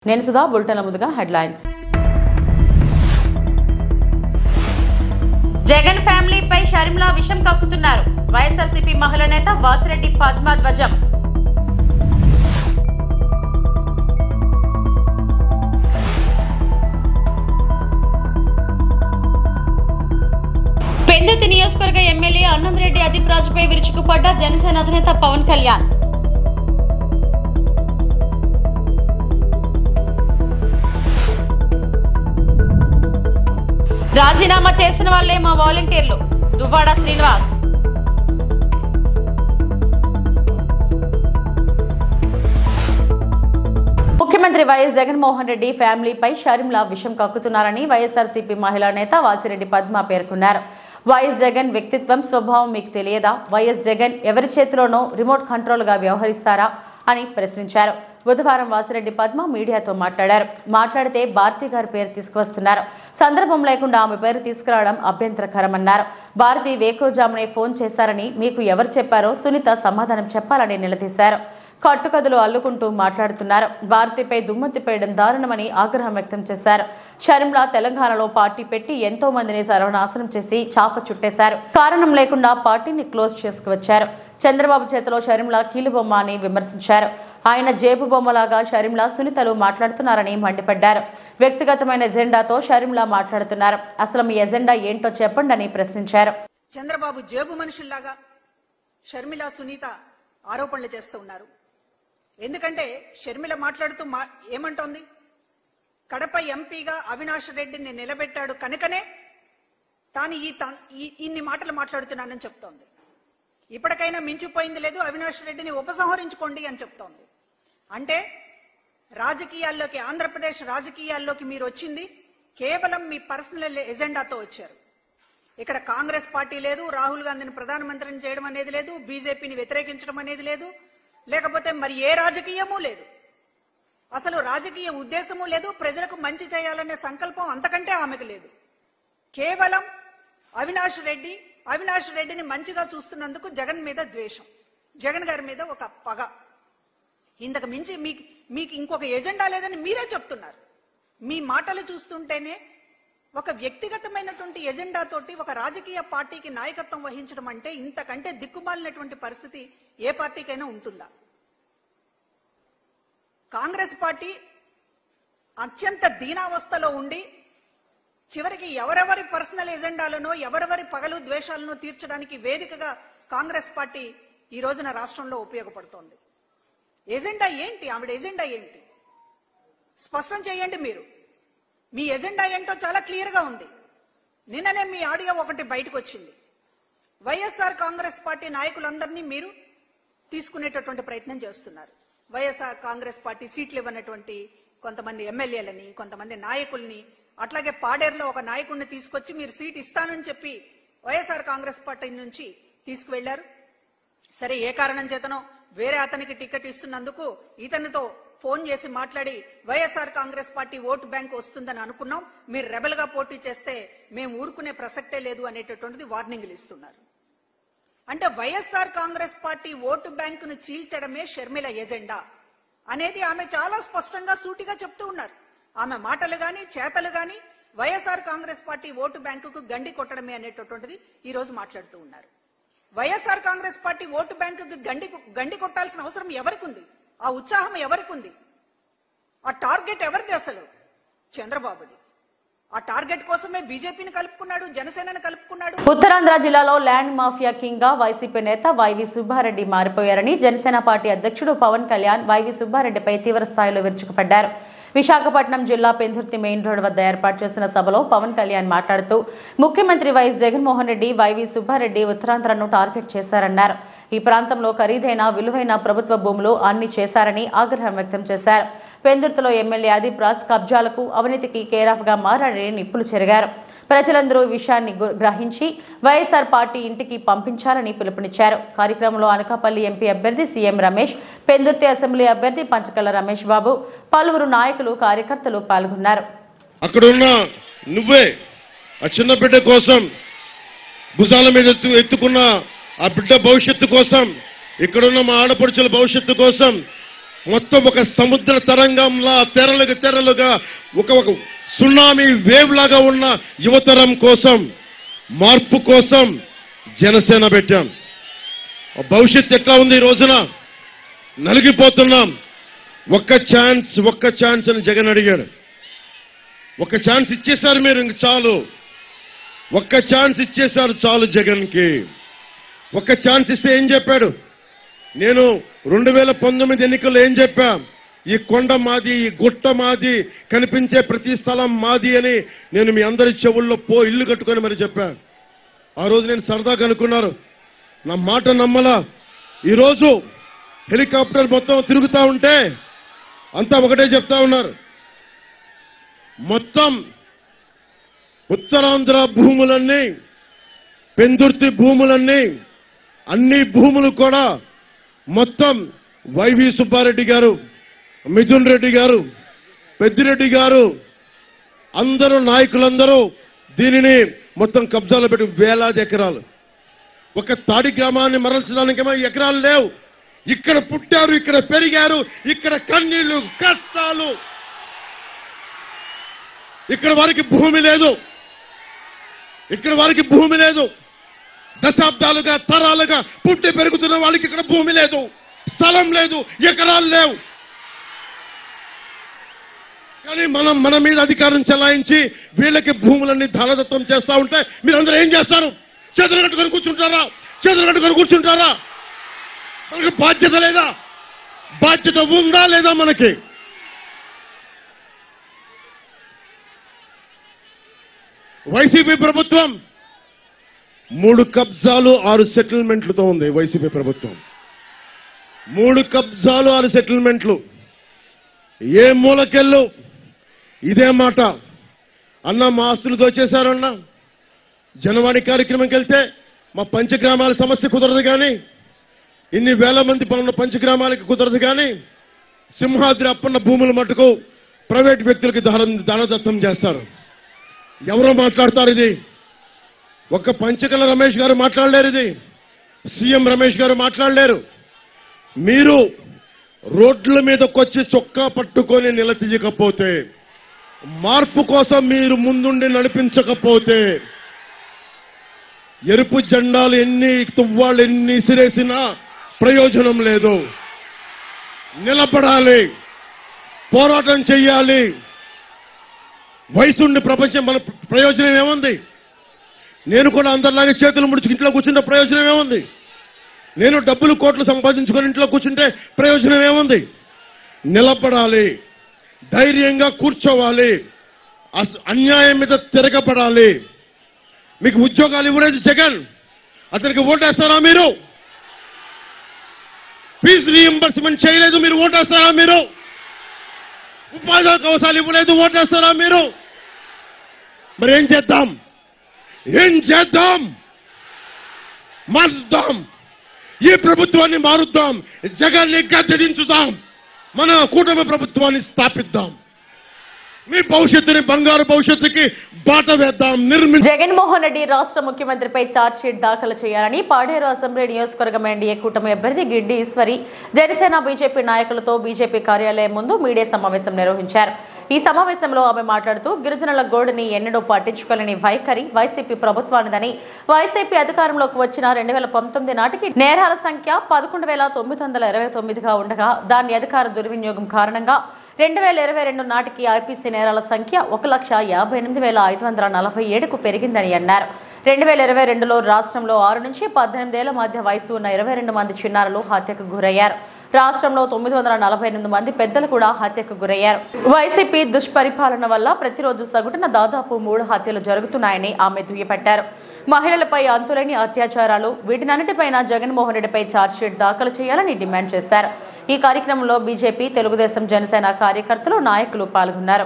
నేను సుధా. బులెటిన్ల ముందుగా హెడ్లైన్స్. జగన్ ఫ్యామిలీపై షర్మిలా విషం కక్కుతున్నారు. వైఎస్ఆర్సీపీ మహిళా నేత వాసిరెడ్డి పద్మ ధ్వజం. పెందుర్తి నియోజకవర్గ ఎమ్మెల్యే అన్నంరెడ్డి అదీప్ రాజుపై విరుచుకుపడ్డ జనసేన అధినేత పవన్ కళ్యాణ్. రాజీనామా చేసిన వాళ్లే మా వాలంటీర్లు. దువ్వాడ శ్రీనివాస్. ముఖ్యమంత్రి వైఎస్ జగన్మోహన్ రెడ్డి ఫ్యామిలీపై షర్మిలా విషం కక్కుతున్నారని వైఎస్ఆర్సీపీ మహిళా నేత వాసిరెడ్డి పద్మ పేర్కొన్నారు. వైఎస్ జగన్ వ్యక్తిత్వం స్వభావం మీకు తెలియదా? వైఎస్ జగన్ ఎవరి చేతిలోనో రిమోట్ కంట్రోల్గా వ్యవహరిస్తారా అని ప్రశ్నించారు. బుధవారం వాసిరెడ్డి పద్మ మీడియాతో మాట్లాడితే భారతి గారి పేరు తీసుకువస్తున్నారు. సందర్భం లేకుండా ఆమె పేరు తీసుకురావడం అభ్యంతరకరమన్నారు. భారతి వేకోజామునే ఫోన్ చేశారని మీకు ఎవరు చెప్పారో సునీత సమాధానం చెప్పాలని నిలదీశారు. కట్టుకథలు అల్లుకుంటూ మాట్లాడుతున్నారు. భారతిపై దుమ్ము తిప్పేయడం దారుణమని ఆగ్రహం వ్యక్తం చేశారు. షర్మిలా తెలంగాణలో పార్టీ పెట్టి ఎంతో మందిని సర్వనాశనం చేసి చాప చుట్టేశారు. కారణం లేకుండా పార్టీని క్లోజ్ చేసుకువచ్చారు. చంద్రబాబు చేతిలో షర్మిలా కీలుబొమ్మ అని విమర్శించారు. ఆయన జేబు బొమ్మలాగా షర్మిలా సునీతలు మాట్లాడుతున్నారని మండిపడ్డారు. వ్యక్తిగతమైన ఎజెండాతో షర్మిలా మాట్లాడుతున్నారు. అసలు మీ ఎజెండా ఏంటో చెప్పండి అని ప్రశ్నించారు. చంద్రబాబు జేబు మనుషుల్లాగా షర్మిలా సునీత ఆరోపణలు చేస్తూ ఉన్నారు. ఎందుకంటే షర్మిల మాట్లాడుతూ ఏమంటోంది? కడప ఎంపీగా అవినాష్ రెడ్డిని నిలబెట్టాడు కనుకనే తాను ఇన్ని మాటలు మాట్లాడుతున్నానని చెప్తోంది. ఇప్పటికైనా మించిపోయింది లేదు, అవినాష్ రెడ్డిని ఉపసంహరించుకోండి అని చెప్తోంది. అంటే రాజకీయాల్లోకి, ఆంధ్రప్రదేశ్ రాజకీయాల్లోకి మీరు వచ్చింది కేవలం మీ పర్సనల్ ఎజెండాతో వచ్చారు. ఇక్కడ కాంగ్రెస్ పార్టీ లేదు, రాహుల్ గాంధీని ప్రధానమంత్రిని చేయడం అనేది లేదు, బీజేపీని వ్యతిరేకించడం అనేది లేదు, లేకపోతే మరి ఏ రాజకీయమూ లేదు. అసలు రాజకీయ ఉద్దేశము లేదు, ప్రజలకు మంచి చేయాలనే సంకల్పం అంతకంటే ఆమెకు లేదు. కేవలం అవినాష్ రెడ్డిని మంచిగా చూస్తున్నందుకు జగన్ మీద ద్వేషం, జగన్ గారి మీద ఒక పగ. ఇంతకు మించి మీకు ఇంకొక ఎజెండా లేదని మీరే చెప్తున్నారు. మీ మాటలు చూస్తుంటేనే ఒక వ్యక్తిగతమైనటువంటి ఎజెండాతోటి ఒక రాజకీయ పార్టీకి నాయకత్వం వహించడం అంటే ఇంతకంటే దిక్కుమాలినటువంటి పరిస్థితి ఏ పార్టీకైనా ఉంటుందా? కాంగ్రెస్ పార్టీ అత్యంత దీనావస్థలో ఉండి చివరికి ఎవరెవరి పర్సనల్ ఎజెండాలను, ఎవరెవరి పగలు ద్వేషాలను తీర్చడానికి వేదికగా కాంగ్రెస్ పార్టీ ఈ రోజున రాష్ట్రంలో ఉపయోగపడుతోంది. ఎజెండా ఏంటి? ఆవిడ ఎజెండా ఏంటి? స్పష్టం చేయండి. మీరు మీ ఎజెండా ఏంటో చాలా క్లియర్ గా ఉంది. నిన్ననే మీ ఆడియో ఒకటి బయటకు వచ్చింది. వైఎస్ఆర్ కాంగ్రెస్ పార్టీ నాయకులందరినీ మీరు తీసుకునేటటువంటి ప్రయత్నం చేస్తున్నారు. వైఎస్ఆర్ కాంగ్రెస్ పార్టీ సీట్లు ఇవ్వనటువంటి కొంతమంది ఎమ్మెల్యేలని, కొంతమంది నాయకుల్ని, అట్లాగే పాడేరులో ఒక నాయకుడిని తీసుకొచ్చి మీరు సీట్ ఇస్తానని చెప్పి వైఎస్ఆర్ కాంగ్రెస్ పార్టీ నుంచి తీసుకువెళ్లారు. సరే, ఏ కారణం చేతనో వేరే అతనికి టికెట్ ఇస్తున్నందుకు ఇతనితో ఫోన్ చేసి మాట్లాడి YSR Congress party vote bank వస్తుందని అనుకున్నాం, మీరు రెబల్ గా పోటీ చేస్తే మేము ఊరుకునే ప్రసక్తే లేదు అనేటటువంటిది వార్నింగ్లు ఇస్తున్నారు. అంటే వైఎస్ఆర్ కాంగ్రెస్ పార్టీ ఓటు బ్యాంకును చీల్చడమే షర్మిల ఎజెండా అనేది ఆమె చాలా స్పష్టంగా సూటిగా చెప్తూ ఉన్నారు. ఆమె మాటలు గాని చేతలు గాని వైఎస్ఆర్ కాంగ్రెస్ పార్టీ ఓటు బ్యాంకుకు గండి కొట్టడమే అనేటటువంటిది ఈ రోజు మాట్లాడుతూ ఉన్నారు. వైఎస్ఆర్ కాంగ్రెస్ పార్టీ ఓటు బ్యాంకుకు గండి కొట్టాల్సిన అవసరం ఎవరికి ఉంది? ఆ ఉత్సాహం ఎవరికి ఉంది? ఆ టార్గెట్ ఎవరిది? అసలు చంద్రబాబుది. ఆ టార్గెట్ కోసమే బీజేపీని కలుపుకున్నాడు, జనసేనని కలుపుకున్నాడు. ఉత్తరాంధ్ర జిల్లాలో ల్యాండ్ మాఫియా కింగ్ గా వైసీపీ నేత వైవి సుబ్బారెడ్డి మారిపోయారని జనసేన పార్టీ అధ్యక్షుడు పవన్ కళ్యాణ్ వైవి సుబ్బారెడ్డిపై తీవ్ర స్థాయిలో విరుచుకుపడ్డారు. విశాఖపట్నం జిల్లా పెందుర్తి మెయిన్ రోడ్ వద్ద ఏర్పాటు చేసిన సభలో పవన్ కళ్యాణ్ మాట్లాడుతూ ముఖ్యమంత్రి వైఎస్ జగన్మోహన్ రెడ్డి వైవి సుబ్బారెడ్డి ఉత్తరాంధ్రను టార్గెట్ చేశారన్నారు. ఈ ప్రాంతంలో ఖరీదైన విలువైన ప్రభుత్వ భూములు అన్ని చేశారని ఆగ్రహం వ్యక్తం చేశారు. పెందుర్తిలో ఎమ్మెల్యే అదీప్ రాజ్ కబ్జాలకు, అవినీతికి కేరాఫ్ గా మారారని నిప్పులు చెరిగారు. ప్రజలందరూ ఈ విషయాన్ని గ్రహించి వైఎస్ఆర్ పార్టీ ఇంటికి పంపించాలని పిలుపునిచ్చారు. కార్యక్రమంలో అనకాపల్లి ఎంపీ అభ్యర్థి సీఎం రమేష్, పెందుర్తి అసెంబ్లీ అభ్యర్థి పంచకల్ల రమేష్ బాబు, పలువురు నాయకులు, కార్యకర్తలు పాల్గొన్నారు. అక్కడున్న నువ్వే ఆ చిన్న బిడ్డ కోసం భుజాల మీద ఎత్తుకున్న ఆ బిడ్డ భవిష్యత్తు కోసం, ఇక్కడున్న మా ఆడపడుచుల భవిష్యత్తు కోసం మొత్తం ఒక సముద్ర తరంగంలా తెరలుగా ఒక సునామీ వేవ్ లాగా ఉన్న యువతరం కోసం, మార్పు కోసం జనసేన పెట్టాం. భవిష్యత్తు ఎట్లా ఉంది? ఈ రోజున నలిగిపోతున్నాం. ఒక్క ఛాన్స్ అని జగన్ అడిగాడు. ఒక్క ఛాన్స్ ఇచ్చేశారు మీరు, ఇంక చాలు. ఒక్క ఛాన్స్ ఇచ్చేశారు చాలు జగన్కి. ఒక్క ఛాన్స్ ఇస్తే ఏం చెప్పాడు? నేను 2019 ఎన్నికల్లో ఏం చెప్పా? ఈ కొండ మాది, ఈ గుట్ట మాది, కనిపించే ప్రతి స్థలం మాది అని నేను మీ అందరి చెవుల్లో ఇల్లు కట్టుకొని మరి చెప్పా. ఆ రోజు నేను సరదాగా అనుకున్నారు, నా మాట నమ్మలా. ఈరోజు హెలికాప్టర్ మొత్తం తిరుగుతా ఉంటే అంతా ఒకటే చెప్తా ఉన్నారు, మొత్తం ఉత్తరాంధ్ర భూములన్నీ, పెందుర్తి భూములన్నీ, అన్ని భూములు కూడా మొత్తం వైవి సుబ్బారెడ్డి గారు, మిథున్ రెడ్డి గారు, పెద్దిరెడ్డి గారు, అందరూ నాయకులందరూ దీనిని మొత్తం కబ్జాలో పెట్టి వేలాది ఎకరాలు. ఒక తాడి గ్రామాన్ని మరల్చడానికేమో ఎకరాలు లేవు. ఇక్కడ పుట్టారు, ఇక్కడ పెరిగారు, ఇక్కడ కన్నీళ్లు, కష్టాలు. ఇక్కడ వారికి భూమి లేదు, ఇక్కడ వారికి భూమి లేదు. దశాబ్దాలుగా, తరాలుగా పుట్టి పెరుగుతున్న వాళ్ళకి ఇక్కడ భూమి లేదు, స్థలం లేదు, ఎకరాలు లేవు. కానీ మన మీద అధికారం చెలాయించి వీళ్ళకి భూములన్నీ ధనదత్తం చేస్తా ఉంటే మీరందరూ ఏం చేస్తారు? చేతులు కట్టుకొని కూర్చుంటారా? మనకి బాధ్యత లేదా? బాధ్యత ఉందా లేదా మనకి? వైసీపీ ప్రభుత్వం 3 కబ్జాలు 6 సెటిల్మెంట్లతో ఉంది. వైసీపీ ప్రభుత్వం 3 కబ్జాలు 6 సెటిల్మెంట్లు. ఏ మూలకెళ్ళు ఇదే మాట. అన్న మా ఆస్తులు దోచేశారన్నా, జనవాణి కార్యక్రమంకి వెళ్తే మా పంచగ్రామాల సమస్య కుదరదు కానీ, ఇన్ని వేల మంది పనున్న పంచగ్రామాలకి కుదరదు కానీ, సింహాద్రి అప్పన్న భూములు మట్టుకు ప్రైవేట్ వ్యక్తులకి దానదత్తం చేస్తారు. ఎవరో మాట్లాడతారు ఇది? ఒక్క పంచకల రమేష్ గారు మాట్లాడలేరు, ఇది సీఎం రమేష్ గారు మాట్లాడలేరు. మీరు రోడ్ల మీదకొచ్చి చొక్కా పట్టుకొని నిలదీయకపోతే, మార్పు కోసం మీరు ముందుండి నడిపించకపోతే, ఎరుపు జెండాలు ఎన్ని తువ్వాళ్ళు ఎన్ని ఇసిరేసినా ప్రయోజనం లేదు. నిలబడాలి, పోరాటం చెయ్యాలి. వయసుండి ప్రపంచం మన ప్రయోజనం ఏముంది? నేను కూడా అందరిలాగే చేతులు ముడిచి ఇంట్లో కూర్చుంటే ప్రయోజనం ఏముంది? నేను డబ్బులు కోట్లు సంపాదించుకొని ఇంట్లో కూర్చుంటే ప్రయోజనం ఏముంది? నిలబడాలి, ధైర్యంగా కూర్చోవాలి, అన్యాయం మీద తిరగబడాలి. మీకు ఉద్యోగాలు ఇవ్వలేదు జగన్, అతనికి ఓటేస్తారా మీరు? ఫీజు రీఎంబర్స్మెంట్ చేయలేదు, మీరు ఓటేస్తారా మీరు? ఉపాధి అవకాశాలు ఇవ్వలేదు, ఓటేస్తారా మీరు? మరి ఏం చేద్దాం? మారుద్దాం, ఈ ప్రభుత్వాన్ని మారుద్దాం, జగన్ని గద్దెదించుదాం, మన కూటమి ప్రభుత్వాన్ని స్థాపిద్దాం. మీ భవిష్యత్తుని, బంగారు భవిష్యత్తుకి బాట వేద్దాం. జగన్మోహన్ రెడ్డి రాష్ట్ర ముఖ్యమంత్రిపై ఛార్జ్ షీట్ దాఖలు చేయాలని పాడేరు అసెంబ్లీ నియోజకవర్గం ఎన్డీఏ కూటమి అభ్యర్థి గిడ్డి ఈశ్వరి జనసేన బీజేపీ నాయకులతో బీజేపీ కార్యాలయం ముందు మీడియా సమావేశం నిర్వహించారు. ఈ సమావేశంలో ఆమె మాట్లాడుతూ గిరిజనుల గోడుని ఎన్నడూ పట్టించుకోలేని వైఖరి వైసీపీ ప్రభుత్వానిదని, వైసీపీ అధికారంలోకి వచ్చిన 2019 నాటికి నేరాల సంఖ్య 11,929గా ఉండగా దాని అధికార దుర్వినియోగం కారణంగా 2022 నాటికి ఐపీసీ నేరాల సంఖ్య 1,58,547కు పెరిగిందని అన్నారు. 2022లో రాష్ట్రంలో 6 నుంచి 18 ఏళ్ల మధ్య వయసు ఉన్న 22 మంది చిన్నారులు హత్యకు గురయ్యారు. రాష్ట్రంలో 948 మంది పెద్దలు కూడా హత్యకు గురయ్యారు. వైసీపీ దుష్పరిపాలన వల్ల ప్రతిరోజు సగటున దాదాపు 3 హత్యలు జరుగుతున్నాయని ఆమె దుయ్యబట్టారు. మహిళలపై అంతులేని అత్యాచారాలు, వీటినన్నిటిపైన జగన్మోహన్ రెడ్డిపై ఛార్జ్షీట్ దాఖలు చేయాలని డిమాండ్ చేశారు. ఈ కార్యక్రమంలో బీజేపీ, తెలుగుదేశం, జనసేన కార్యకర్తలు, నాయకులు పాల్గొన్నారు.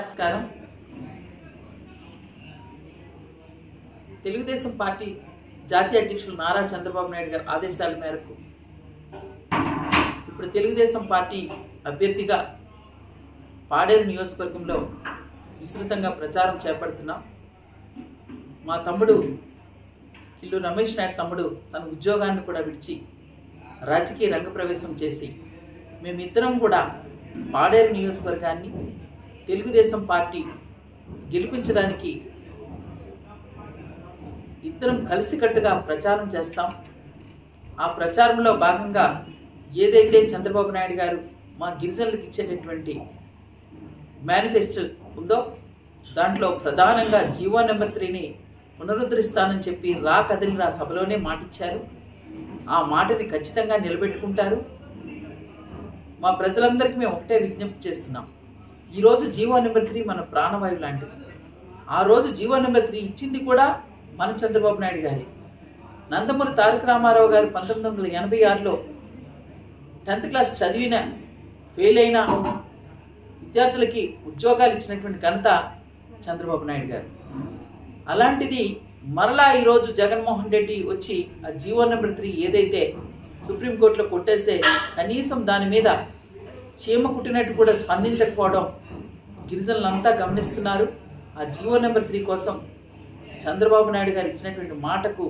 తెలుగుదేశం పార్టీ జాతీయ అధ్యక్షులు నారా చంద్రబాబు నాయుడు గారి ఆదేశాల మేరకు ఇప్పుడు తెలుగుదేశం పార్టీ అభ్యర్థిగా పాడేరు నియోజకవర్గంలో విస్తృతంగా ప్రచారం చేపడుతున్నాం. మా తమ్ముడు ఇల్లు రమేష్ నాయుడు తమ్ముడు తన ఉద్యోగాన్ని కూడా విడిచి రాజకీయ రంగ ప్రవేశం చేసి మేమిద్దరం కూడా పాడేరు నియోజకవర్గాన్ని తెలుగుదేశం పార్టీ గెలిపించడానికి ఇద్దరం కలిసికట్టుగా ప్రచారం చేస్తాం. ఆ ప్రచారంలో భాగంగా ఏదైతే చంద్రబాబు నాయుడు గారు మా గిరిజనులకు ఇచ్చేటటువంటి మేనిఫెస్టో ఉందో దాంట్లో ప్రధానంగా జీవో నెంబర్ 3ని పునరుద్ధరిస్తానని చెప్పి కదిలిరా సభలోనే మాటిచ్చారు. ఆ మాటని ఖచ్చితంగా నిలబెట్టుకుంటారు. మా ప్రజలందరికీ మేము ఒకటే విజ్ఞప్తి చేస్తున్నాం. ఈరోజు జీవో నెంబర్ 3 మన ప్రాణవాయువు లాంటిది. ఆ రోజు జీవో నెంబర్ 3 ఇచ్చింది కూడా మన చంద్రబాబు నాయుడు గారి. నందమూరి తారక రామారావు గారు 1986లో 10th క్లాస్ చదివిన ఫెయిల్ అయిన విద్యార్థులకి ఉద్యోగాలు ఇచ్చినటువంటి ఘనత చంద్రబాబు నాయుడు గారు. అలాంటిది మరలా ఈరోజు జగన్మోహన్ రెడ్డి వచ్చి ఆ జీవో నెంబర్ 3 ఏదైతే సుప్రీంకోర్టులో కొట్టేస్తే కనీసం దాని మీద చీమ కుట్టినట్టు కూడా స్పందించకపోవడం గిరిజనులంతా గమనిస్తున్నారు. ఆ జీవో నెంబర్ 3 కోసం చంద్రబాబు నాయుడు గారు ఇచ్చినటువంటి మాటకు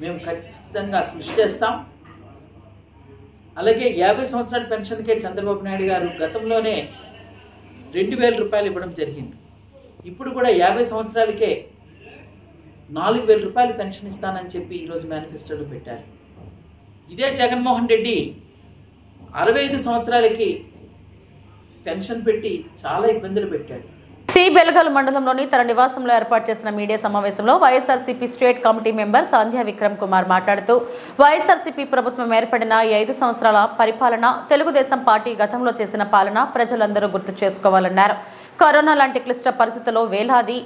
మేము ఖచ్చితంగా కృషి చేస్తాం. అలాగే 50 సంవత్సరాల పెన్షన్కే చంద్రబాబు నాయుడు గారు గతంలోనే 2000 రూపాయలు ఇవ్వడం జరిగింది. ఇప్పుడు కూడా 50 సంవత్సరాలకే 4000 రూపాయలు పెన్షన్ ఇస్తానని చెప్పి ఈరోజు మేనిఫెస్టోలో పెట్టారు. ఇదే జగన్మోహన్ రెడ్డి 65 సంవత్సరాలకి పెన్షన్ పెట్టి చాలా ఇబ్బందులు పెట్టాడు. సి బెలగల్ మండలంలోని తన నివాసంలో ఏర్పాటు చేసిన మీడియా సమావేశంలో వైఎస్ఆర్సీపీ స్టేట్ కమిటీ మెంబర్ సంధ్యా విక్రమ్ కుమార్ మాట్లాడుతూ వైఎస్ఆర్సీపీ ప్రభుత్వం ఏర్పడిన 5 సంవత్సరాల పరిపాలన, తెలుగుదేశం పార్టీ గతంలో చేసిన పాలన ప్రజలందరూ గుర్తు చేసుకోవాలన్నారు. కరోనా లాంటి క్లిష్ట పరిస్థితుల్లో వేలాది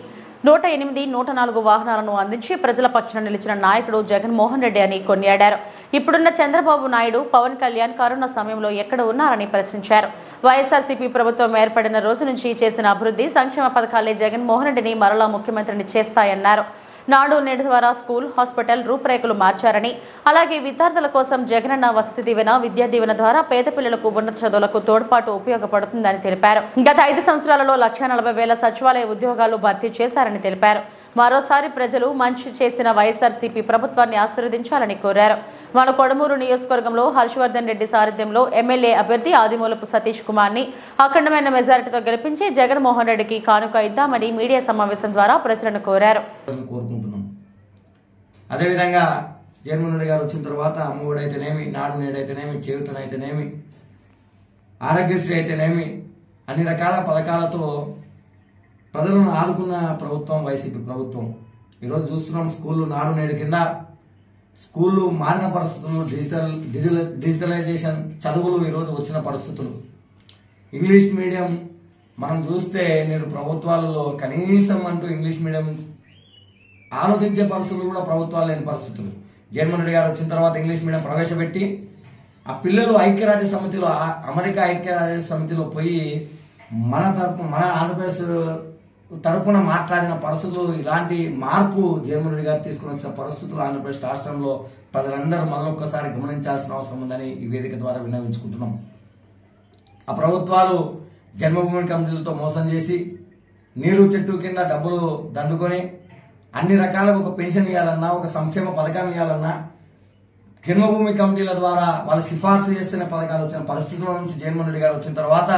108, 104 వాహనాలను అందించి ప్రజల పక్షాన నిలిచిన నాయకుడు జగన్మోహన్ రెడ్డి అని కొనియాడారు. ఇప్పుడున్న చంద్రబాబు నాయుడు, పవన్ కళ్యాణ్ కరోనా సమయంలో ఎక్కడ ఉన్నారని ప్రశ్నించారు. వైఎస్ఆర్సీపీ ప్రభుత్వం ఏర్పడిన రోజు నుంచి చేసిన అభివృద్ధి, సంక్షేమ పథకాలే జగన్మోహన్ రెడ్డిని మరలా ముఖ్యమంత్రిని చేస్తాయన్నారు. నాడు నేడు ద్వారా స్కూల్, హాస్పిటల్ రూపురేఖలు మార్చారని, అలాగే విద్యార్థుల కోసం జగనన్న వసతి దీవెన, విద్యా దీవెన ద్వారా పేద పిల్లలకు ఉన్నత చదువులకు తోడ్పాటు ఉపయోగపడుతుందని తెలిపారు. గత 5 సంవత్సరాలలో 1,40,000 సచివాలయ ఉద్యోగాలు భర్తీ చేశారని తెలిపారు. మరోసారి ప్రజలు మంచి చేసిన వైఎస్ఆర్సీపీ ప్రభుత్వాన్ని ఆశీర్వదించాలని కోరారు. మన కొడమూరు నియోజకవర్గంలో హర్షవర్ధన్ రెడ్డి సారథ్యంలో ఎమ్మెల్యే అభ్యర్థి ఆదిమూలపు సతీష్ కుమార్ ని అఖండమైన మెజారిటీతో గెలిపించి జగన్మోహన్ రెడ్డికి కానుక ఇద్దామని మీడియా సమావేశం ద్వారా ప్రజలను కోరారు. అదేవిధంగా జగన్మోహన్ రెడ్డి గారు వచ్చిన తర్వాత అమ్మఒడి అయితేనేమి, నాడు నేడు అయితేనేమి, చేయూతనైతేనేమి, ఆరోగ్యశ్రీ అయితేనేమి అన్ని రకాల పథకాలతో ప్రజలను ఆదుకున్న ప్రభుత్వం వైసీపీ ప్రభుత్వం. ఈరోజు చూస్తున్నాం స్కూళ్ళు నాడు నేడు కింద స్కూళ్ళు మారిన పరిస్థితులు, డిజిటలైజేషన్ చదువులు ఈరోజు వచ్చిన పరిస్థితులు. ఇంగ్లీష్ మీడియం మనం చూస్తే నేడు ప్రభుత్వాలలో కనీసం అంటూ ఇంగ్లీష్ మీడియం ఆలోచించే పరిస్థితులు కూడా ప్రభుత్వాలు లేని పరిస్థితులు. జగన్మోహన్ రెడ్డి గారు వచ్చిన తర్వాత ఇంగ్లీష్ మీడియం ప్రవేశపెట్టి ఆ పిల్లలు ఐక్యరాజ్య సమితిలో, అమెరికా ఐక్యరాజ్య సమితిలో పోయి మన ఆంధ్రప్రదేశ్ తరపున మాట్లాడిన పరిస్థితులు, ఇలాంటి మార్పు జగన్మోహన్ రెడ్డి గారు తీసుకుని వచ్చిన పరిస్థితులు ఆంధ్రప్రదేశ్ రాష్ట్రంలో ప్రజలందరూ మళ్ళొక్కసారి గమనించాల్సిన అవసరం ఉందని ఈ వేదిక ద్వారా విన్నవించుకుంటున్నాం. ఆ ప్రభుత్వాలు జన్మభూమి కమిటీలతో మోసం చేసి నీరు చెట్టు కింద డబ్బులు దండుకొని అన్ని రకాలుగా ఒక పెన్షన్ ఇవ్వాలన్నా, ఒక సంక్షేమ పథకం ఇవ్వాలన్నా జన్మభూమి కమిటీల ద్వారా వాళ్ళు సిఫార్సు చేస్తున్న పథకాలు వచ్చిన పరిస్థితుల నుంచి జగన్మోహన్ రెడ్డి గారు వచ్చిన తర్వాత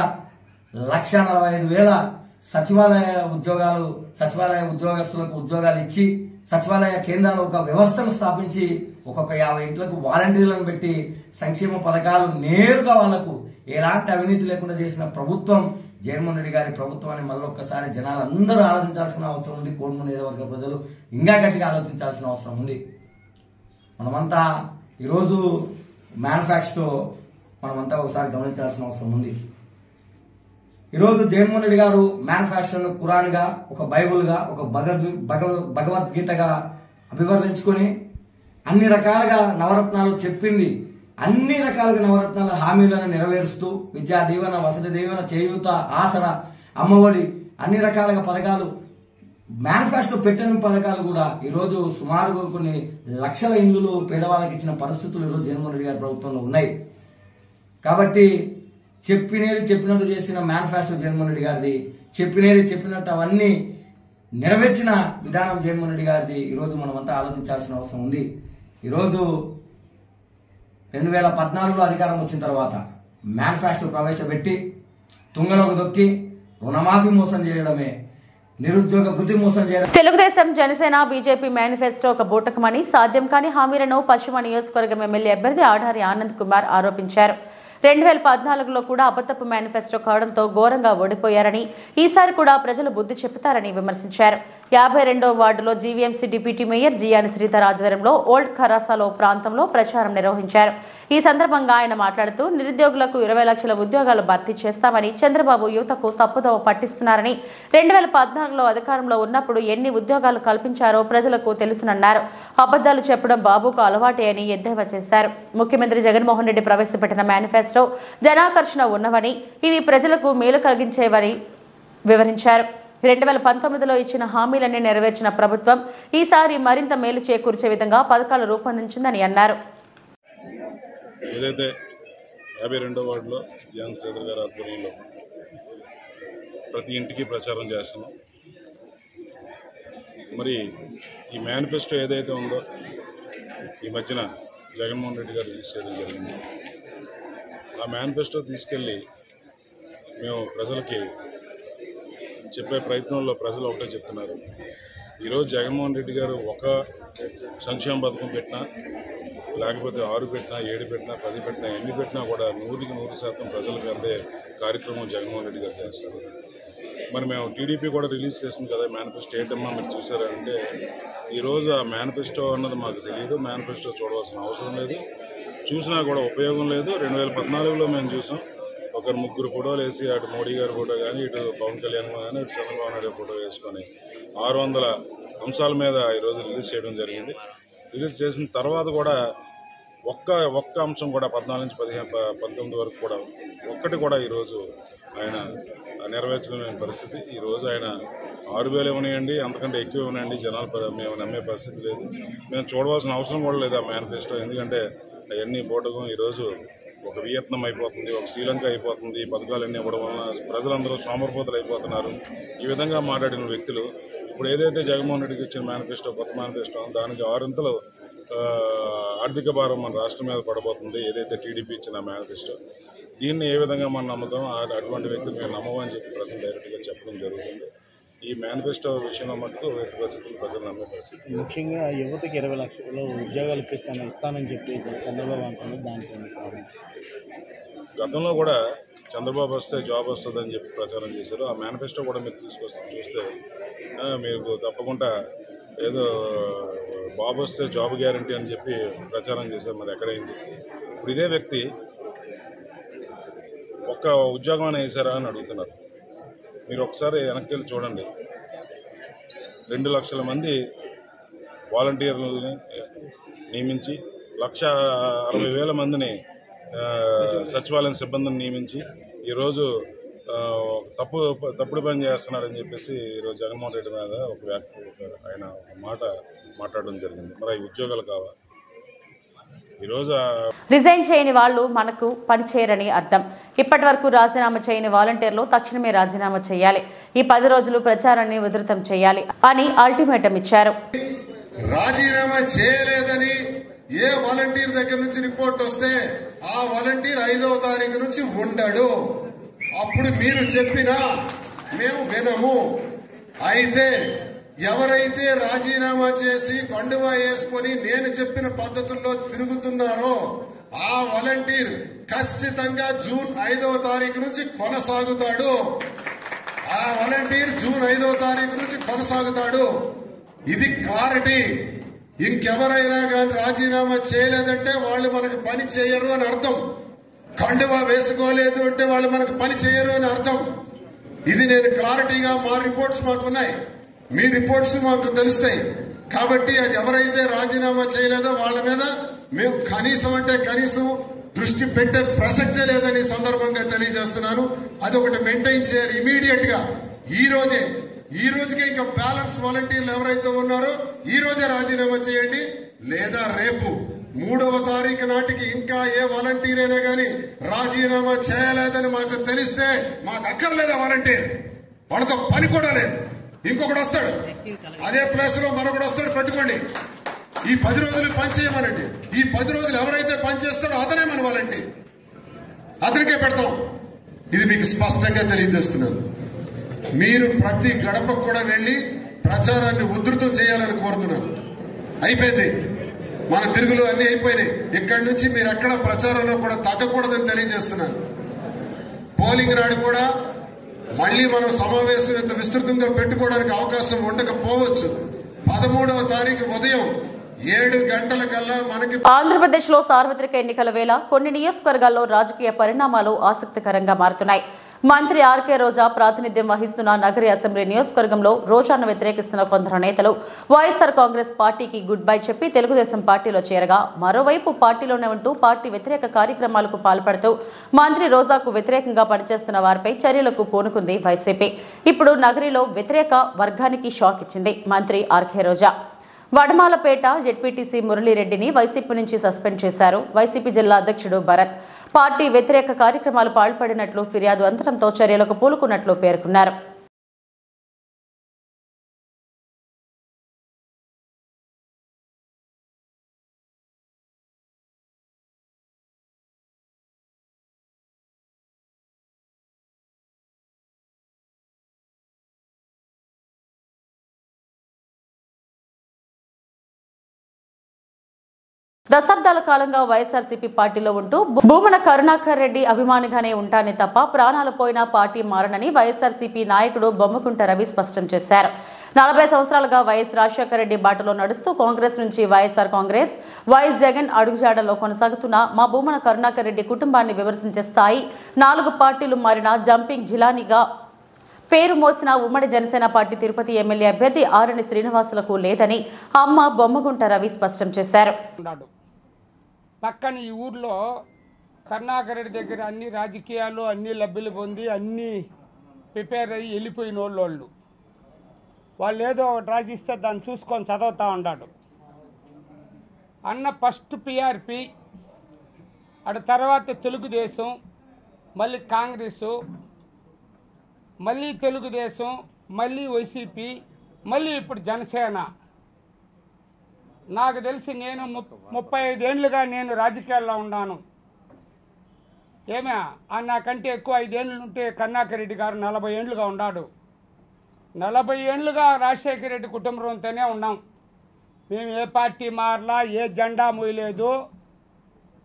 1,45,000 సచివాలయ ఉద్యోగస్తులకు ఉద్యోగాలు ఇచ్చి సచివాలయ కేంద్రాలు ఒక వ్యవస్థను స్థాపించి ఒక్కొక్క 50 ఇంట్లకు వాలంటీర్లను పెట్టి సంక్షేమ పథకాలు నేరుగా వాళ్లకు ఎలాంటి అవినీతి లేకుండా చేసిన ప్రభుత్వం జగన్మోహన్ రెడ్డి గారి ప్రభుత్వాన్ని మళ్ళొక్కసారి జనాలు అందరూ ఆలోచించాల్సిన అవసరం ఉంది. కోడుమూరు నియోజకవర్గ ప్రజలు ఇంకా గట్టిగా ఆలోచించాల్సిన అవసరం ఉంది. మనమంతా ఈరోజు మ్యానుఫ్యాక్చర్ మనమంతా ఒకసారి గమనించాల్సిన అవసరం ఉంది. ఈరోజు జగన్మోహన్ రెడ్డి గారు మ్యానుఫ్యాక్చర్ ఖురాన్ గా, ఒక బైబుల్ గా, ఒక భగవద్గీతగా అభివర్ణించుకొని అన్ని రకాలుగా నవరత్నాలు చెప్పింది, అన్ని రకాలుగా నవరత్నాల హామీలను నెరవేరుస్తూ విద్యా దీవెన, వసతి దీవెన, చేయూత, ఆసరా, అమ్మఒడి అన్ని రకాలుగా పథకాలు మేనిఫెస్టో పెట్టిన పథకాలు కూడా ఈరోజు సుమారు కొన్ని లక్షల ఇళ్లు పేదవాళ్ళకి ఇచ్చిన పరిస్థితులు ఈరోజు జగన్మోహన్ రెడ్డి గారి ప్రభుత్వంలో ఉన్నాయి. కాబట్టి చెప్పినట్టు చేసిన మేనిఫెస్టో జగన్మోహన్ రెడ్డి గారిది, చెప్పినట్టు అవన్నీ నెరవేర్చిన విధానం జగన్మోహన్ రెడ్డి గారిది. ఈరోజు మనమంతా ఆలోచించాల్సిన అవసరం ఉంది. ఈరోజు 2014లో అధికారం వచ్చిన తర్వాత మేనిఫెస్టో ప్రవేశపెట్టి తుంగలోకి దొక్కి రుణమాఫీ మోసం చేయడమే, నిరుద్యోగ వృత్తి మోసం చేయడం. తెలుగుదేశం జనసేన బీజేపీ మేనిఫెస్టో ఒక బూటకమని, సాధ్యం కాని హామీలను పశ్చిమ నియోజకవర్గం ఎమ్మెల్యే అభ్యర్థి ఆడారి ఆనంద్ కుమార్ ఆరోపించారు. 2014లో కూడా అబద్ధపు మేనిఫెస్టో కావడంతో ఘోరంగా ఓడిపోయారని, ఈసారి కూడా ప్రజలు బుద్ధి చెబుతారని విమర్శించారు. 52వ వార్డులో జీవీఎంసీ డిప్యూటీ మేయర్ జియాని శ్రీధర్ ఆధ్వర్యంలో ఓల్డ్ ఖరాసాలో ప్రాంతంలో ప్రచారం నిర్వహించారు. ఈ సందర్భంగా ఆయన మాట్లాడుతూ నిరుద్యోగులకు 20 లక్షల ఉద్యోగాలు భర్తీ చేస్తామని, చంద్రబాబు యువతకు తప్పుదోవ పట్టిస్తున్నారని, 2014లో అధికారంలో ఉన్నప్పుడు ఎన్ని ఉద్యోగాలు కల్పించారో ప్రజలకు తెలుసునన్నారు. అబద్దాలు చెప్పడం బాబుకు అలవాటే అని ఎద్దేవా చేశారు. ముఖ్యమంత్రి జగన్మోహన్ రెడ్డి ప్రవేశపెట్టిన మేనిఫెస్టో జనాకర్షణ ఉన్నవని, ఇవి ప్రజలకు మేలు కలిగించేవని వివరించారు. 2019లో ఇచ్చిన హామీలన్నీ నెరవేర్చిన ప్రభుత్వం ఈసారి మరింత మేలు చేకూర్చే విధంగా పథకాలు రూపొందించిందని అన్నారు. ఏదైతే 52వ వార్డులో జియాన్ శ్రీధర్ గారి ఆధ్వర్యంలో ప్రతి ఇంటికి ప్రచారం చేస్తున్నాం. మరి ఈ మేనిఫెస్టో ఏదైతే ఉందో ఈ మధ్యన జగన్మోహన్ రెడ్డి గారు రిలీజ్ చేయడం జరిగింది. ఆ మేనిఫెస్టో తీసుకెళ్ళి మేము ప్రజలకి చెప్పే ప్రయత్నంలో ప్రజలు ఒకటే చెప్తున్నారు. ఈరోజు జగన్మోహన్ రెడ్డి గారు ఒక సంక్షేమ పథకం పెట్టినా, లేకపోతే 6 పెట్టినా, 7 పెట్టినా, 10 పెట్టినా, ఎన్ని పెట్టినా కూడా 100% ప్రజలకు అందే కార్యక్రమం జగన్మోహన్ రెడ్డి గారు చేస్తారు. మరి మేము టీడీపీ కూడా రిలీజ్ చేసింది కదా మేనిఫెస్టో, ఏంటమ్మా మీరు చూసారంటే ఈరోజు ఆ మేనిఫెస్టో అన్నది మాకు తెలియదు. మేనిఫెస్టో చూడవలసిన అవసరం లేదు, చూసినా కూడా ఉపయోగం లేదు. 2014లో మేము చూసాం, ఒకరు 3 ఫోటోలు వేసి అటు మోడీ గారి ఫోటో కానీ, ఇటు పవన్ కళ్యాణ్ కానీ, ఇటు చంద్రబాబు నాయుడు ఫోటో వేసుకొని 600 అంశాల మీద ఈరోజు రిలీజ్ చేయడం జరిగింది. రిలీజ్ చేసిన తర్వాత కూడా ఒక్క అంశం కూడా 14 నుంచి 19 వరకు కూడా ఒక్కటి కూడా ఈరోజు ఆయన నెరవేర్చలేని పరిస్థితి. ఈరోజు ఆయన 6,000 ఇవ్వనివ్వండి, అంతకంటే ఎక్కువ ఇవ్వనండి, జనాలు మేము నమ్మే పరిస్థితి లేదు. మేము చూడవలసిన అవసరం కూడా లేదు ఆ మేనిఫెస్టో. ఎందుకంటే అవన్నీ బోటకం. ఈరోజు ఒక వియత్నం అయిపోతుంది, ఒక శ్రీలంక అయిపోతుంది. ఈ పథకాలన్నీ ఇవ్వడం వలన ప్రజలందరూ సోమరిపోతులు అయిపోతున్నారు. ఈ విధంగా మాట్లాడిన వ్యక్తులు ఇప్పుడు ఏదైతే జగన్మోహన్ రెడ్డికి ఇచ్చిన మేనిఫెస్టో, కొత్త మేనిఫెస్టో, దానికి 6 అంతలు ఆర్థిక భారం మన రాష్ట్రం మీద పడబోతుంది. ఏదైతే టీడీపీ ఇచ్చిన మేనిఫెస్టో, దీన్ని ఏ విధంగా మనం నమ్ముతాం? అటువంటి వ్యక్తులు మేము నమ్మమని చెప్పి ప్రజలు డైరెక్ట్గా చెప్పడం జరుగుతుంది. ఈ మేనిఫెస్టో విషయంలో మటుకు వ్యక్తి పరిస్థితులు ప్రజలు నమ్మే పరిస్థితి. ముఖ్యంగా యువతకి 20 లక్షలు ఉద్యోగాలు ఇస్తానని చెప్పి చంద్రబాబు అంటున్నారు. దానికి గతంలో కూడా చంద్రబాబు వస్తే జాబ్ వస్తుందని చెప్పి ప్రచారం చేశారు. ఆ మేనిఫెస్టో కూడా మీరు చూస్తే మీకు తప్పకుండా ఏదో బాబు వస్తే జాబ్ గ్యారంటీ అని చెప్పి ప్రచారం చేశారు. మరి ఎక్కడైంది? ఇప్పుడు ఇదే వ్యక్తి ఒక్క ఉద్యోగం అని వేశారా అని అడుగుతున్నారు. మీరు ఒకసారి వెనక్కి వెళ్ళి చూడండి. 2 లక్షల మంది వాలంటీర్లని నియమించి 1,60,000 మందిని సచివాలయం సిబ్బందిని నియమించి ఈరోజు తప్పుడు పని చేస్తున్నారని చెప్పేసి ఈరోజు జగన్మోహన్ రెడ్డి మీద ఆయన ఒక మాట మాట్లాడడం జరిగింది. మరి ఈ ఉద్యోగాలు కావాలి. ఈరోజు రిజైన్ చేయని వాళ్ళు మనకు పని చేయరని అర్థం. ఇప్పటి వరకు రాజీనామా చేయని వాలంటీర్లు తక్షణమే రాజీనామా చేయాలి. ఈ 10 రోజులు ప్రచారాన్ని ఉధృతం చేయాలి అని అల్టిమేటం ఇచ్చారు. రాజీనామా చేయలేదని ఏ వాలంటీర్ దగ్గర నుంచి రిపోర్ట్ వస్తే ఆ వాలంటీర్ 5వ తారీఖు నుంచి ఉండడు. అప్పుడు మీరు చెప్పినా మేము వినము. అయితే ఎవరైతే రాజీనామా చేసి కండువా వేసుకొని నేను చెప్పిన పద్ధతుల్లో తిరుగుతున్నారో ఆ వాలంటీర్ ఖచ్చితంగా జూన్ 5వ తారీఖు నుంచి కొనసాగుతాడు. ఆ వాలంటీర్ జూన్ 5వ తారీఖు నుంచి కొనసాగుతాడు. ఇది క్లారిటీ. ఇంకెవరైనా కానీ రాజీనామా చేయలేదంటే వాళ్ళు మనకు పని చేయరు అని అర్థం. కండువా వేసుకోలేదు అంటే వాళ్ళు మనకు పని చేయరు అని అర్థం. ఇది నేను క్లారిటీగా మా రిపోర్ట్స్ మాకున్నాయి, మీ రిపోర్ట్స్ మాకు తెలుస్తాయి. కాబట్టి అది ఎవరైతే రాజీనామా చేయలేదో వాళ్ళ మీద మేము కనీసం అంటే కనీసం దృష్టి పెట్టే ప్రసక్తే లేదని సందర్భంగా తెలియజేస్తున్నాను. అదొకటి మెయింటైన్ చేయాలి ఇమీడియట్ గా. ఈ రోజుకే ఇంకా బ్యాలెన్స్ వాలంటీర్లు ఎవరైతే ఉన్నారో ఈ రోజే రాజీనామా చేయండి. లేదా రేపు 3వ తారీఖు నాటికి ఇంకా ఏ వాలంటీర్ అయినా కానీ రాజీనామా చేయలేదని మాకు తెలిస్తే మాకు అక్కర్లేదు వాలంటీర్, వాళ్ళతో పని కూడా లేదు. ఇంకొకటి వస్తాడు, అదే ప్లేస్ లో మరొకటి వస్తాడు, పెట్టుకోండి. ఈ 10 రోజులు పని చేయమనండి. ఈ 10 రోజులు ఎవరైతే పని చేస్తాడో అతనే మన వాలంటీర్, అతనికే పెడతాం. ఇది మీకు స్పష్టంగా తెలియజేస్తున్నాను. మీరు ప్రతి గడపకు కూడా వెళ్లి ప్రచారాన్ని ఉధృతం చేయాలని కోరుతున్నాను. అయిపోయింది, మన తిరుగులు అన్ని అయిపోయినాయి. ఇక్కడి నుంచి మీరు ఎక్కడ ప్రచారంలో కూడా తగ్గకూడదని తెలియజేస్తున్నాను. పోలింగ్ నాడు కూడా మళ్లీ మనం సమావేశం ఇంత విస్తృతంగా పెట్టుకోవడానికి అవకాశం ఉండకపోవచ్చు. 13వ తారీఖు ఉదయం 7 గంటలకల్లా మనకి ఆంధ్రప్రదేశ్లో సార్వత్రిక ఎన్నికల వేళ కొన్ని నియోజకవర్గాల్లో రాజకీయ పరిణామాలు ఆసక్తికరంగా మారుతున్నాయి. మంత్రి ఆర్కే రోజా ప్రాతినిధ్యం వహిస్తున్న నగరి అసెంబ్లీ నియోజకవర్గంలో రోజాను వ్యతిరేకిస్తున్న కొందరు నేతలు వైఎస్ఆర్ కాంగ్రెస్ పార్టీకి గుడ్ బై చెప్పి తెలుగుదేశం పార్టీలో చేరగా, మరోవైపు పార్టీలోనే ఉంటూ పార్టీ వ్యతిరేక కార్యక్రమాలకు పాల్పడుతూ మంత్రి రోజాకు వ్యతిరేకంగా పనిచేస్తున్న వారిపై చర్యలకు పూనుకుంది వైసీపీ. ఇప్పుడు నగరిలో వ్యతిరేక వర్గానికి షాక్ ఇచ్చింది మంత్రి ఆర్కే రోజా. వడమాలపేట జెడ్పీటీసీ మురళీరెడ్డిని వైసీపీ నుంచి సస్పెండ్ చేశారు వైసీపీ జిల్లా అధ్యక్షుడు భరత్. పార్టీ వ్యతిరేక కార్యక్రమాలు పాల్పడినట్లు ఫిర్యాదు అందడంతో చర్యలకు పూనుకున్నట్లు పేర్కొన్నారు. దశాబ్దాల కాలంగా వైఎస్ఆర్సీపీ పార్టీలో ఉంటూ భూమన కరుణాకర్ రెడ్డి అభిమానిగానే ఉంటానే తప్ప ప్రాణాలు పోయినా పార్టీ మారనని వైఎస్ఆర్సీపీ నాయకుడు బొమ్మకుంట రవి స్పష్టం చేశారు. 40 సంవత్సరాలుగా వైఎస్ రాజశేఖర రెడ్డి బాటలో నడుస్తూ కాంగ్రెస్ నుంచి వైఎస్ఆర్ కాంగ్రెస్, వైఎస్ జగన్ అడుగుజాడలో కొనసాగుతున్న మా భూమన కరుణాకర్ రెడ్డి కుటుంబాన్ని విమర్శించే స్థాయి 4 పార్టీలు మారిన జంపింగ్ జిలానీగా పేరు మోసిన ఉమ్మడి జనసేన పార్టీ తిరుపతి ఎమ్మెల్యే అభ్యర్థి ఆరణి శ్రీనివాసులకు లేదని అమ్మ బొమ్మగుంట రవి స్పష్టం చేశారు. పక్కన ఈ ఊర్లో కరుణాకర్ రెడ్డి దగ్గర అన్ని రాజకీయాలు అన్ని లబ్ధులు పొంది అన్నీ ప్రిపేర్ అయ్యి వెళ్ళిపోయిన వాళ్ళు ఏదో ఒకటి రాసిస్తే దాన్ని చూసుకొని చదువుతూ ఉన్నాడు. అన్న ఫస్ట్ పిఆర్పి, అటు తర్వాత తెలుగుదేశం, మళ్ళీ కాంగ్రెసు, మళ్ళీ తెలుగుదేశం, మళ్ళీ వైసీపీ, మళ్ళీ ఇప్పుడు జనసేన. నాకు తెలిసి నేను 35 ఏళ్ళుగా నేను రాజకీయాల్లో ఉన్నాను. నాకంటే ఎక్కువ 5 ఏళ్ళు ఉంటే కరుణాకర్ రెడ్డి గారు 40 ఏళ్ళుగా ఉన్నాడు. 40 ఏళ్ళుగా రాజశేఖర రెడ్డి కుటుంబంతోనే ఉన్నాం. మేము ఏ పార్టీ మారలా, ఏ జెండా మోయలేదు,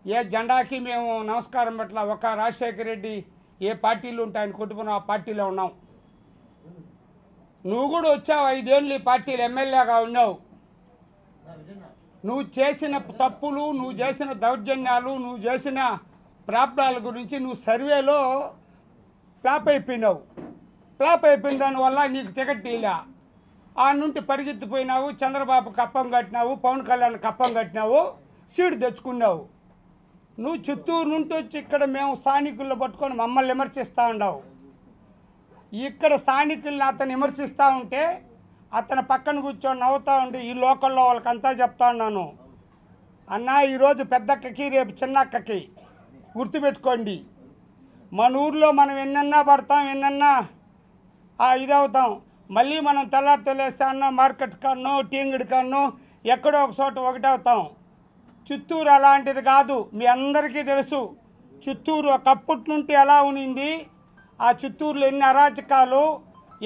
ఏ జెండాకి మేము నమస్కారం పెట్టలా. ఒక రాజశేఖర రెడ్డి ఏ పార్టీలు ఉంటే ఆయన కుటుంబం ఆ పార్టీలో ఉన్నాం. నువ్వు కూడా వచ్చావు, 5 ఏళ్ళు ఈ పార్టీలు ఎమ్మెల్యేగా ఉన్నావు. నువ్వు చేసిన తప్పులు, నువ్వు చేసిన దౌర్జన్యాలు, నువ్వు చేసిన ప్రాబ్లాల గురించి నువ్వు సర్వేలో ఫ్లాప్ అయిపోయినావు. ఫ్లాప్ అయిపోయిన దానివల్ల నీకు టికెట్ ఇలా ఆ నుండి పరిగెత్తిపోయినావు. చంద్రబాబు కప్పం కట్టినావు, పవన్ కళ్యాణ్ కప్పం కట్టినావు, సీటు తెచ్చుకున్నావు. నువ్వు చిత్తూరు నుండి వచ్చి ఇక్కడ మేము స్థానికుల్లో పట్టుకొని మమ్మల్ని విమర్శిస్తూ ఉన్నావు. ఇక్కడ స్థానికుల్ని అతను విమర్శిస్తూ ఉంటే అతను పక్కన కూర్చొని నవ్వుతూ ఉండి ఈ లోకల్లో వాళ్ళకంతా చెప్తా ఉన్నాను. అన్న ఈరోజు పెద్దక్కకి రేపు చిన్నక్కకి గుర్తుపెట్టుకోండి. మన ఊర్లో మనం ఎన్నన్నా పడతాం, ఎన్నన్నా ఇదవుతాం. మళ్ళీ మనం తెల్లారి తెలియస్తే అన్న మార్కెట్ కాడనో టీంగిడి కాడనో ఎక్కడో ఒక చోట ఒకటవుతాం. చిత్తూరు అలాంటిది కాదు, మీ అందరికీ తెలుసు. చిత్తూరు ఒకప్పటి నుండి ఎలా ఉనింది, ఆ చిత్తూరులో ఎన్ని అరాచకాలు,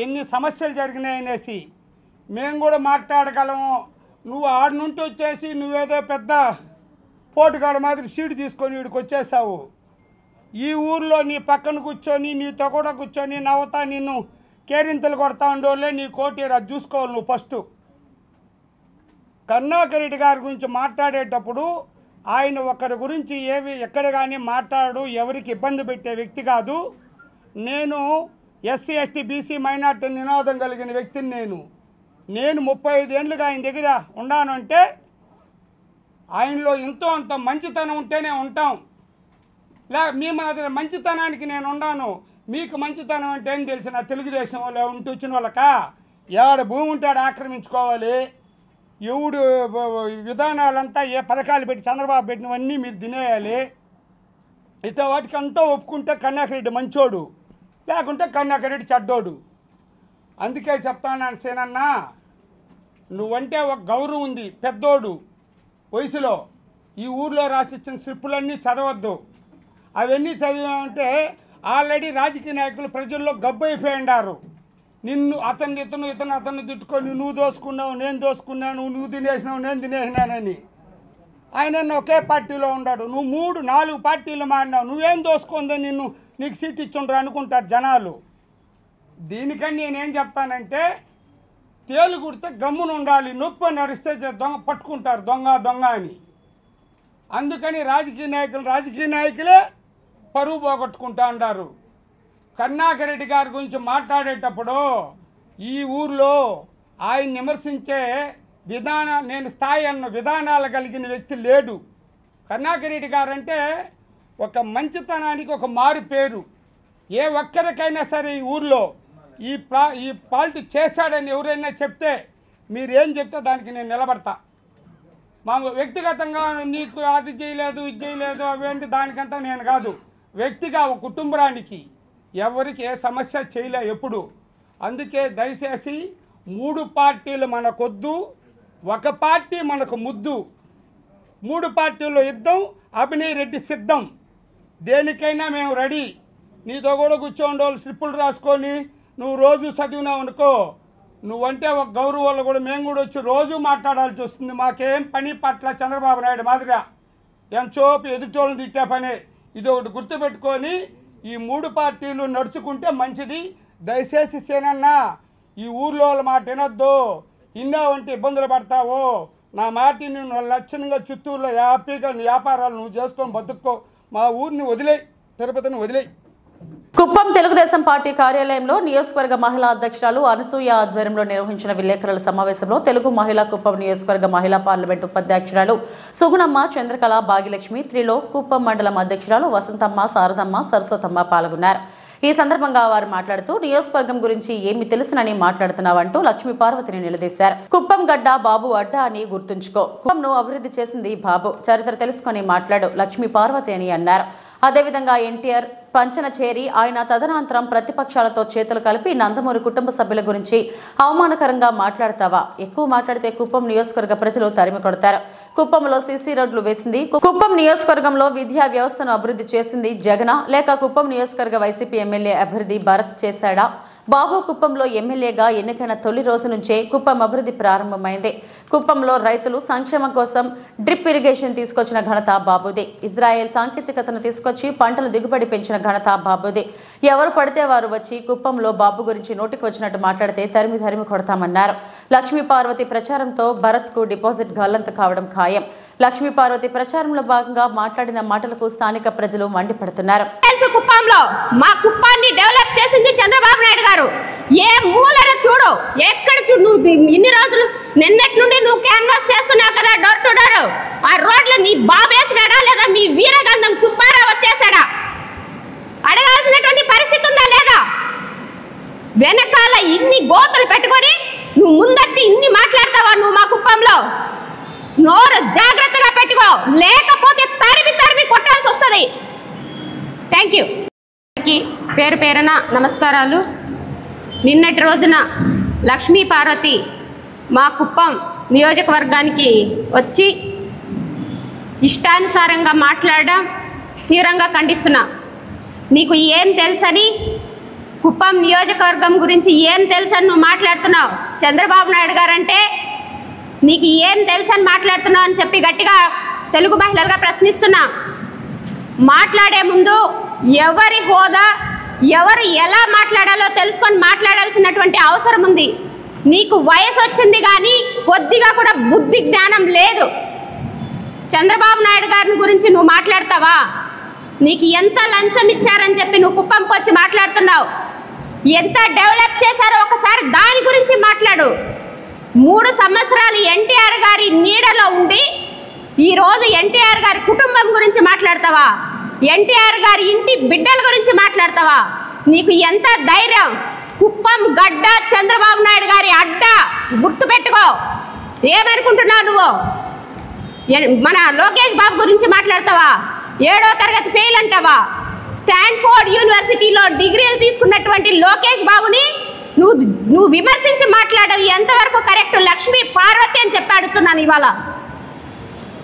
ఎన్ని సమస్యలు జరిగినాయనేసి మేము కూడా మాట్లాడగలము. నువ్వు ఆడ నుండి వచ్చేసి నువ్వేదో పెద్ద పోటుగాడ మాదిరి సీటు తీసుకొని వీడికి వచ్చేసావు. ఈ ఊర్లో నీ పక్కన కూర్చొని నీతో కూడా కూర్చొని నవ్వుతా నిన్ను కేరింతలు కొడతా ఉండోళ్ళే నీ కోటి అది చూసుకోవాలి. నువ్వు ఫస్ట్ కరుణాకర్ రెడ్డి గారి గురించి మాట్లాడేటప్పుడు ఆయన ఒకరి గురించి ఎక్కడ కానీ మాట్లాడు, ఎవరికి ఇబ్బంది పెట్టే వ్యక్తి కాదు. నేను ఎస్సీ ఎస్టీ బీసీ మైనార్టీ నినాదం కలిగిన వ్యక్తిని. నేను 35 ఏళ్ళుగా ఆయన దగ్గర ఉన్నాను అంటే ఆయనలో ఎంతో అంత మంచితనం ఉంటేనే ఉంటాం. మీ మాదిరి మంచితనానికి నేను ఉన్నాను. మీకు మంచితనం అంటే ఏం తెలిసిన తెలుగుదేశం వాళ్ళు ఉంటూ వచ్చిన వాళ్ళక ఎవడ భూమి ఉంటాడు ఆక్రమించుకోవాలి, ఎవడు విధానాలంతా ఏ పథకాలు పెట్టి చంద్రబాబు పెట్టినవన్నీ మీరు తినేయాలి. ఇట్లా వాటికి అంతా ఒప్పుకుంటే కరుణాకర్ రెడ్డి మంచోడు, లేకుంటే కరుణాకర్ రెడ్డి చెడ్డోడు. అందుకే చెప్తాను సేనన్న, నువ్వంటే ఒక గౌరవం ఉంది, పెద్దోడు వయసులో. ఈ ఊర్లో రాసిచ్చిన స్లిప్పులన్నీ చదవద్దు. అవన్నీ చదివామంటే ఆల్రెడీ రాజకీయ నాయకులు ప్రజల్లో గబ్బు అయిపోయిండారు. నిన్ను అతన్ని తిట్టుకొని నువ్వు దోసుకున్నావు, నేను దోసుకున్నాను, నువ్వు తినేసినావు, నేను తినేసినానని. ఆయన ఒకే పార్టీలో ఉన్నాడు. నువ్వు 3-4 పార్టీలు మారినావు. నువ్వేం దోసుకుందో నీకు సీట్ ఇచ్చుండ్రు అనుకుంటారు జనాలు. దీనికని నేనేం చెప్తానంటే తేలు కుడితే గమ్మున ఉండాలి, నొప్పి నరిస్తే దొంగ పట్టుకుంటారు దొంగ అని. అందుకని రాజకీయ నాయకులే పరువు పోగొట్టుకుంటా ఉంటారు. కరుణాకర్ రెడ్డి గారి గురించి మాట్లాడేటప్పుడు ఈ ఊర్లో ఆయన విమర్శించే నేను స్థాయి అన్న విధానాలు కలిగిన వ్యక్తి లేడు. కరుణాకర్ రెడ్డి గారు అంటే ఒక మంచితనానికి ఒక మారు పేరు. ఏ ఒక్కరికైనా సరే ఈ ఊర్లో ఈ పాల్ట్ చేశాడని ఎవరైనా చెప్తే మీరేం చెప్తే దానికి నేను నిలబడతా. మా వ్యక్తిగతంగా నీకు అది చేయలేదు ఇది చేయలేదు అవేంటి దానికంతా నేను కాదు. వ్యక్తిగా ఒక కుటుంబానికి ఎవరికి ఏ సమస్య చేయలే ఎప్పుడు. అందుకే దయచేసి 3 పార్టీలు మనకొద్దు, ఒక పార్టీ మనకు ముద్దు. 3 పార్టీల్లో యుద్ధం. అభినయ్ రెడ్డి సిద్ధం, దేనికైనా మేము రెడీ. నీతో కూడా కూర్చోండి వాళ్ళు స్లిప్పులు రాసుకొని నువ్వు రోజు చదివినావు అనుకో, నువ్వంటే ఒక గౌరవాలు కూడా మేము కూడా వచ్చి రోజు మాట్లాడాల్సి వస్తుంది. మాకేం పని పట్ల చంద్రబాబు నాయుడు మాదిరిగా ఎంచోపు ఎదుటోళ్ళని తిట్టే పనే. ఇది ఒకటి గుర్తుపెట్టుకొని ఈ 3 పార్టీలు నడుచుకుంటే మంచిది. దయచేసి సేనన్నా ఈ ఊర్లో వాళ్ళ మాట వినొద్దు. ఇన్నావంటే ఇబ్బందులు పడతావు. నా మాటి నువ్వు లక్షణంగా చిత్తూరులో హ్యాపీగా నీ వ్యాపారాలు నువ్వు చేసుకొని బతుక్కో. మా ఊరిని వదిలేయి, తిరుపతిని వదిలేయి. కుప్పం తెలుగుదేశం పార్టీ కార్యాలయంలో నియోజకవర్గ మహిళా అధ్యక్షురాలు అనసూయ ఆధ్వర్యంలో నిర్వహించిన విలేకరుల సమావేశంలో తెలుగు మహిళా కుప్పం నియోజకవర్గ మహిళా పార్లమెంటు ఉపాధ్యక్షురాలు సుగుణమ్మ, చంద్రకళ, భాగ్యలక్ష్మి, త్రిలో కుప్పం మండలం అధ్యక్షురాలు వసంతమ్మ, శారదమ్మ, సరస్వతమ్మ పాల్గొన్నారు. ఈ సందర్భంగా వారు మాట్లాడుతూ నియోజకవర్గం గురించి ఏమి తెలుసునని మాట్లాడుతున్నావంటూ లక్ష్మీ పార్వతిని నిలదీశారు. కుప్పం గడ్డ బాబు అడ్డా అని గుర్తుంచుకో, కుప్పంను అభివృద్ధి చేసింది బాబు, చరిత్ర తెలుసుకొని మాట్లాడు లక్ష్మీ పార్వతి అని అన్నారు. అదేవిధంగా ఎన్టీఆర్ పంచన చేరి ఆయన తదనంతరం ప్రతిపక్షాలతో చేతులు కలిపి నందమూరి కుటుంబ సభ్యుల గురించి అవమానకరంగా మాట్లాడతావా? ఎక్కువ మాట్లాడితే కుప్పం నియోజకవర్గ ప్రజలు తరిమి కొడతారు. కుప్పంలో సీసీ రోడ్లు వేసింది, కుప్పం నియోజకవర్గంలో విద్యా వ్యవస్థను అభివృద్ధి చేసింది జగనా లేక కుప్పం నియోజకవర్గ వైసీపీ ఎమ్మెల్యే అభ్యర్థి భరత్ చేశాడా? బాబు కుప్పంలో ఎమ్మెల్యేగా ఎన్నికైన తొలి రోజు నుంచే కుప్పం అభివృద్ధి ప్రారంభమైంది. కుప్పంలో రైతులు సంక్షేమం కోసం డ్రిప్ ఇరిగేషన్ తీసుకొచ్చిన ఘనత బాబుదే. ఇజ్రాయెల్ సాంకేతికతను తీసుకొచ్చి పంటల దిగుబడి పెంచిన ఘనత బాబుదే. ఎవరు పడితే వారు వచ్చి కుప్పంలో బాబు గురించి నోటికి వచ్చినట్టు మాట్లాడితే తరిమి కొడతామన్నారు. లక్ష్మీ పార్వతి ప్రచారంతో భరత్ కు డిపాజిట్ గల్లంత కావడం ఖాయం. లక్ష్మీ పార్వతి ప్రచారంలో భాగంగా మాట్లాడిన మాటలకు స్థానిక ప్రజలు మండిపడుతున్నారు. కుప్పంలో మా కుప్పాన్ని డెవలప్ చేసింది చంద్రబాబు నాయుడు గారు. ఏ మూలన చూడు, ఎక్కడ చూడు, నువ్వు ఇన్ని రోజులు నిన్నటి నుండి నువ్వు క్యాన్వాస్ చేస్తున్నావు కదా డోర్ టు డోర్. ఆ రోడ్లు నీ బాబేసినాడా లేదా మీ వీరగంధం సుబ్బారావు వచ్చేసాడా? అడగాల్సినటువంటి పరిస్థితి ఉందా లేదా? వెనకాల ఇన్ని గోతులు పెట్టుకొని నువ్వు ముందొచ్చి ఇన్ని మాట్లాడతావా? నువ్వు మా కుప్పంలో నోరు జాగ్రత్తగా పెట్టుకో, లేకపోతే తరిమి కొట్టాల్సి వస్తుంది. Thank you. పేరు పేరున నమస్కారాలు. నిన్నటి రోజున లక్ష్మీ పార్వతి మా కుప్పం నియోజకవర్గానికి వచ్చి ఇష్టానుసారంగా మాట్లాడడం తీవ్రంగా ఖండిస్తున్నా. నీకు ఏం తెలుసని, కుప్పం నియోజకవర్గం గురించి ఏం తెలుసని నువ్వు మాట్లాడుతున్నావు? చంద్రబాబు నాయుడు గారంటే నీకు ఏం తెలుసని మాట్లాడుతున్నావు అని చెప్పి గట్టిగా తెలుగు మహిళలుగా ప్రశ్నిస్తున్నా. మాట్లాడే ముందు ఎవరి హోదా, ఎవరు ఎలా మాట్లాడాలో తెలుసుకొని మాట్లాడాల్సినటువంటి అవసరం ఉంది. నీకు వయసు వచ్చింది కానీ కొద్దిగా కూడా బుద్ధి జ్ఞానం లేదు. చంద్రబాబు నాయుడు గారిని గురించి నువ్వు మాట్లాడతావా? నీకు ఎంత లంచం ఇచ్చారని చెప్పి నువ్వు కుప్పంకి వచ్చి మాట్లాడుతున్నావు. ఎంత డెవలప్ చేశారో ఒకసారి దాని గురించి మాట్లాడు. 3 సంవత్సరాలు ఎన్టీఆర్ గారి నీడలో ఉండి ఈరోజు ఎన్టీఆర్ గారి కుటుంబం గురించి మాట్లాడతావా? ఎన్టీఆర్ గారి ఇంటి బిడ్డల గురించి మాట్లాడతావా? నీకు ఎంత ధైర్యం? కుప్పం గడ్డ చంద్రబాబు నాయుడు గారి అడ్డ, గుర్తుపెట్టుకో. ఏమనుకుంటున్నావు నువ్వు? మన లోకేష్ బాబు గురించి మాట్లాడతావా? 7వ తరగతి ఫెయిల్ అంటావా? స్టాన్ఫోర్డ్ యూనివర్సిటీలో డిగ్రీలు తీసుకున్నటువంటి లోకేష్ బాబుని నువ్వు విమర్శించి మాట్లాడవు ఎంతవరకు కరెక్ట్? లక్ష్మీ పార్వతి అని చెప్పి అడుగుతున్నాను ఇవాళ.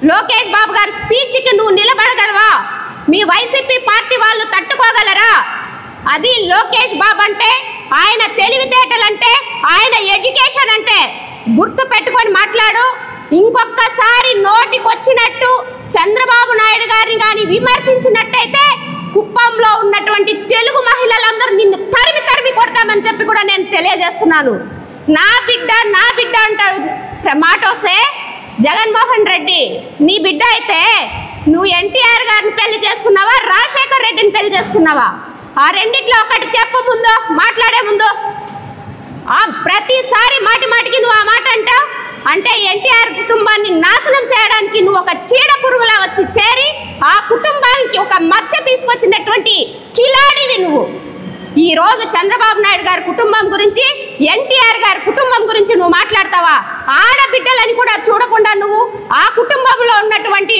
లోకేష్ బాబు గారి స్పీచ్కి నువ్వు నిలబడగలవా? మీ వైసీపీ పార్టీ వాళ్ళు తట్టుకోగలరా? అది లోకేష్ బాబు అంటే, ఆయన తెలివితేటలంటే, ఆయన ఎడ్యుకేషన్ అంటే గుర్తు పెట్టుకొని మాట్లాడు. ఇంకొకసారి నోటికొచ్చినట్టు చంద్రబాబు నాయుడు గారిని కానీ విమర్శించినట్టయితే కుప్పంలో ఉన్నటువంటి తెలుగు మహిళలందరూ నిన్ను తరిమి తరిమి కొడతామని చెప్పి కూడా నేను తెలియజేస్తున్నాను. నా బిడ్డ అంటాడు మాట వస్తే, జగన్మోహన్ రెడ్డి నీ బిడ్డ అయితే నువ్వు ఎన్టీఆర్ గారిని పెళ్లి చేసుకున్నావా, రాజశేఖర్ రెడ్డిని పెళ్లి చేసుకున్నావా? ఆ రెండిట్లో ఒకటి చెప్పు ముందు, మాట్లాడే ముందు. ప్రతిసారి మాటికి నువ్వు ఆ మాట అంటావు అంటే ఎన్టీఆర్ కుటుంబాన్ని నాశనం చేయడానికి నువ్వు ఒక చీడ పురుగులా వచ్చి చేరి ఆ కుటుంబానికి ఒక మచ్చ తీసుకొచ్చినటువంటి కిలాడివి నువ్వు. ఈ రోజు చంద్రబాబు నాయుడు గారి కుటుంబం గురించి, ఎన్టీఆర్ గారి కుటుంబం గురించి నువ్వు మాట్లాడతావా? ఆడబిడ్డలని కూడా చూడకుండా నువ్వు ఆ కుటుంబంలో ఉన్నటువంటి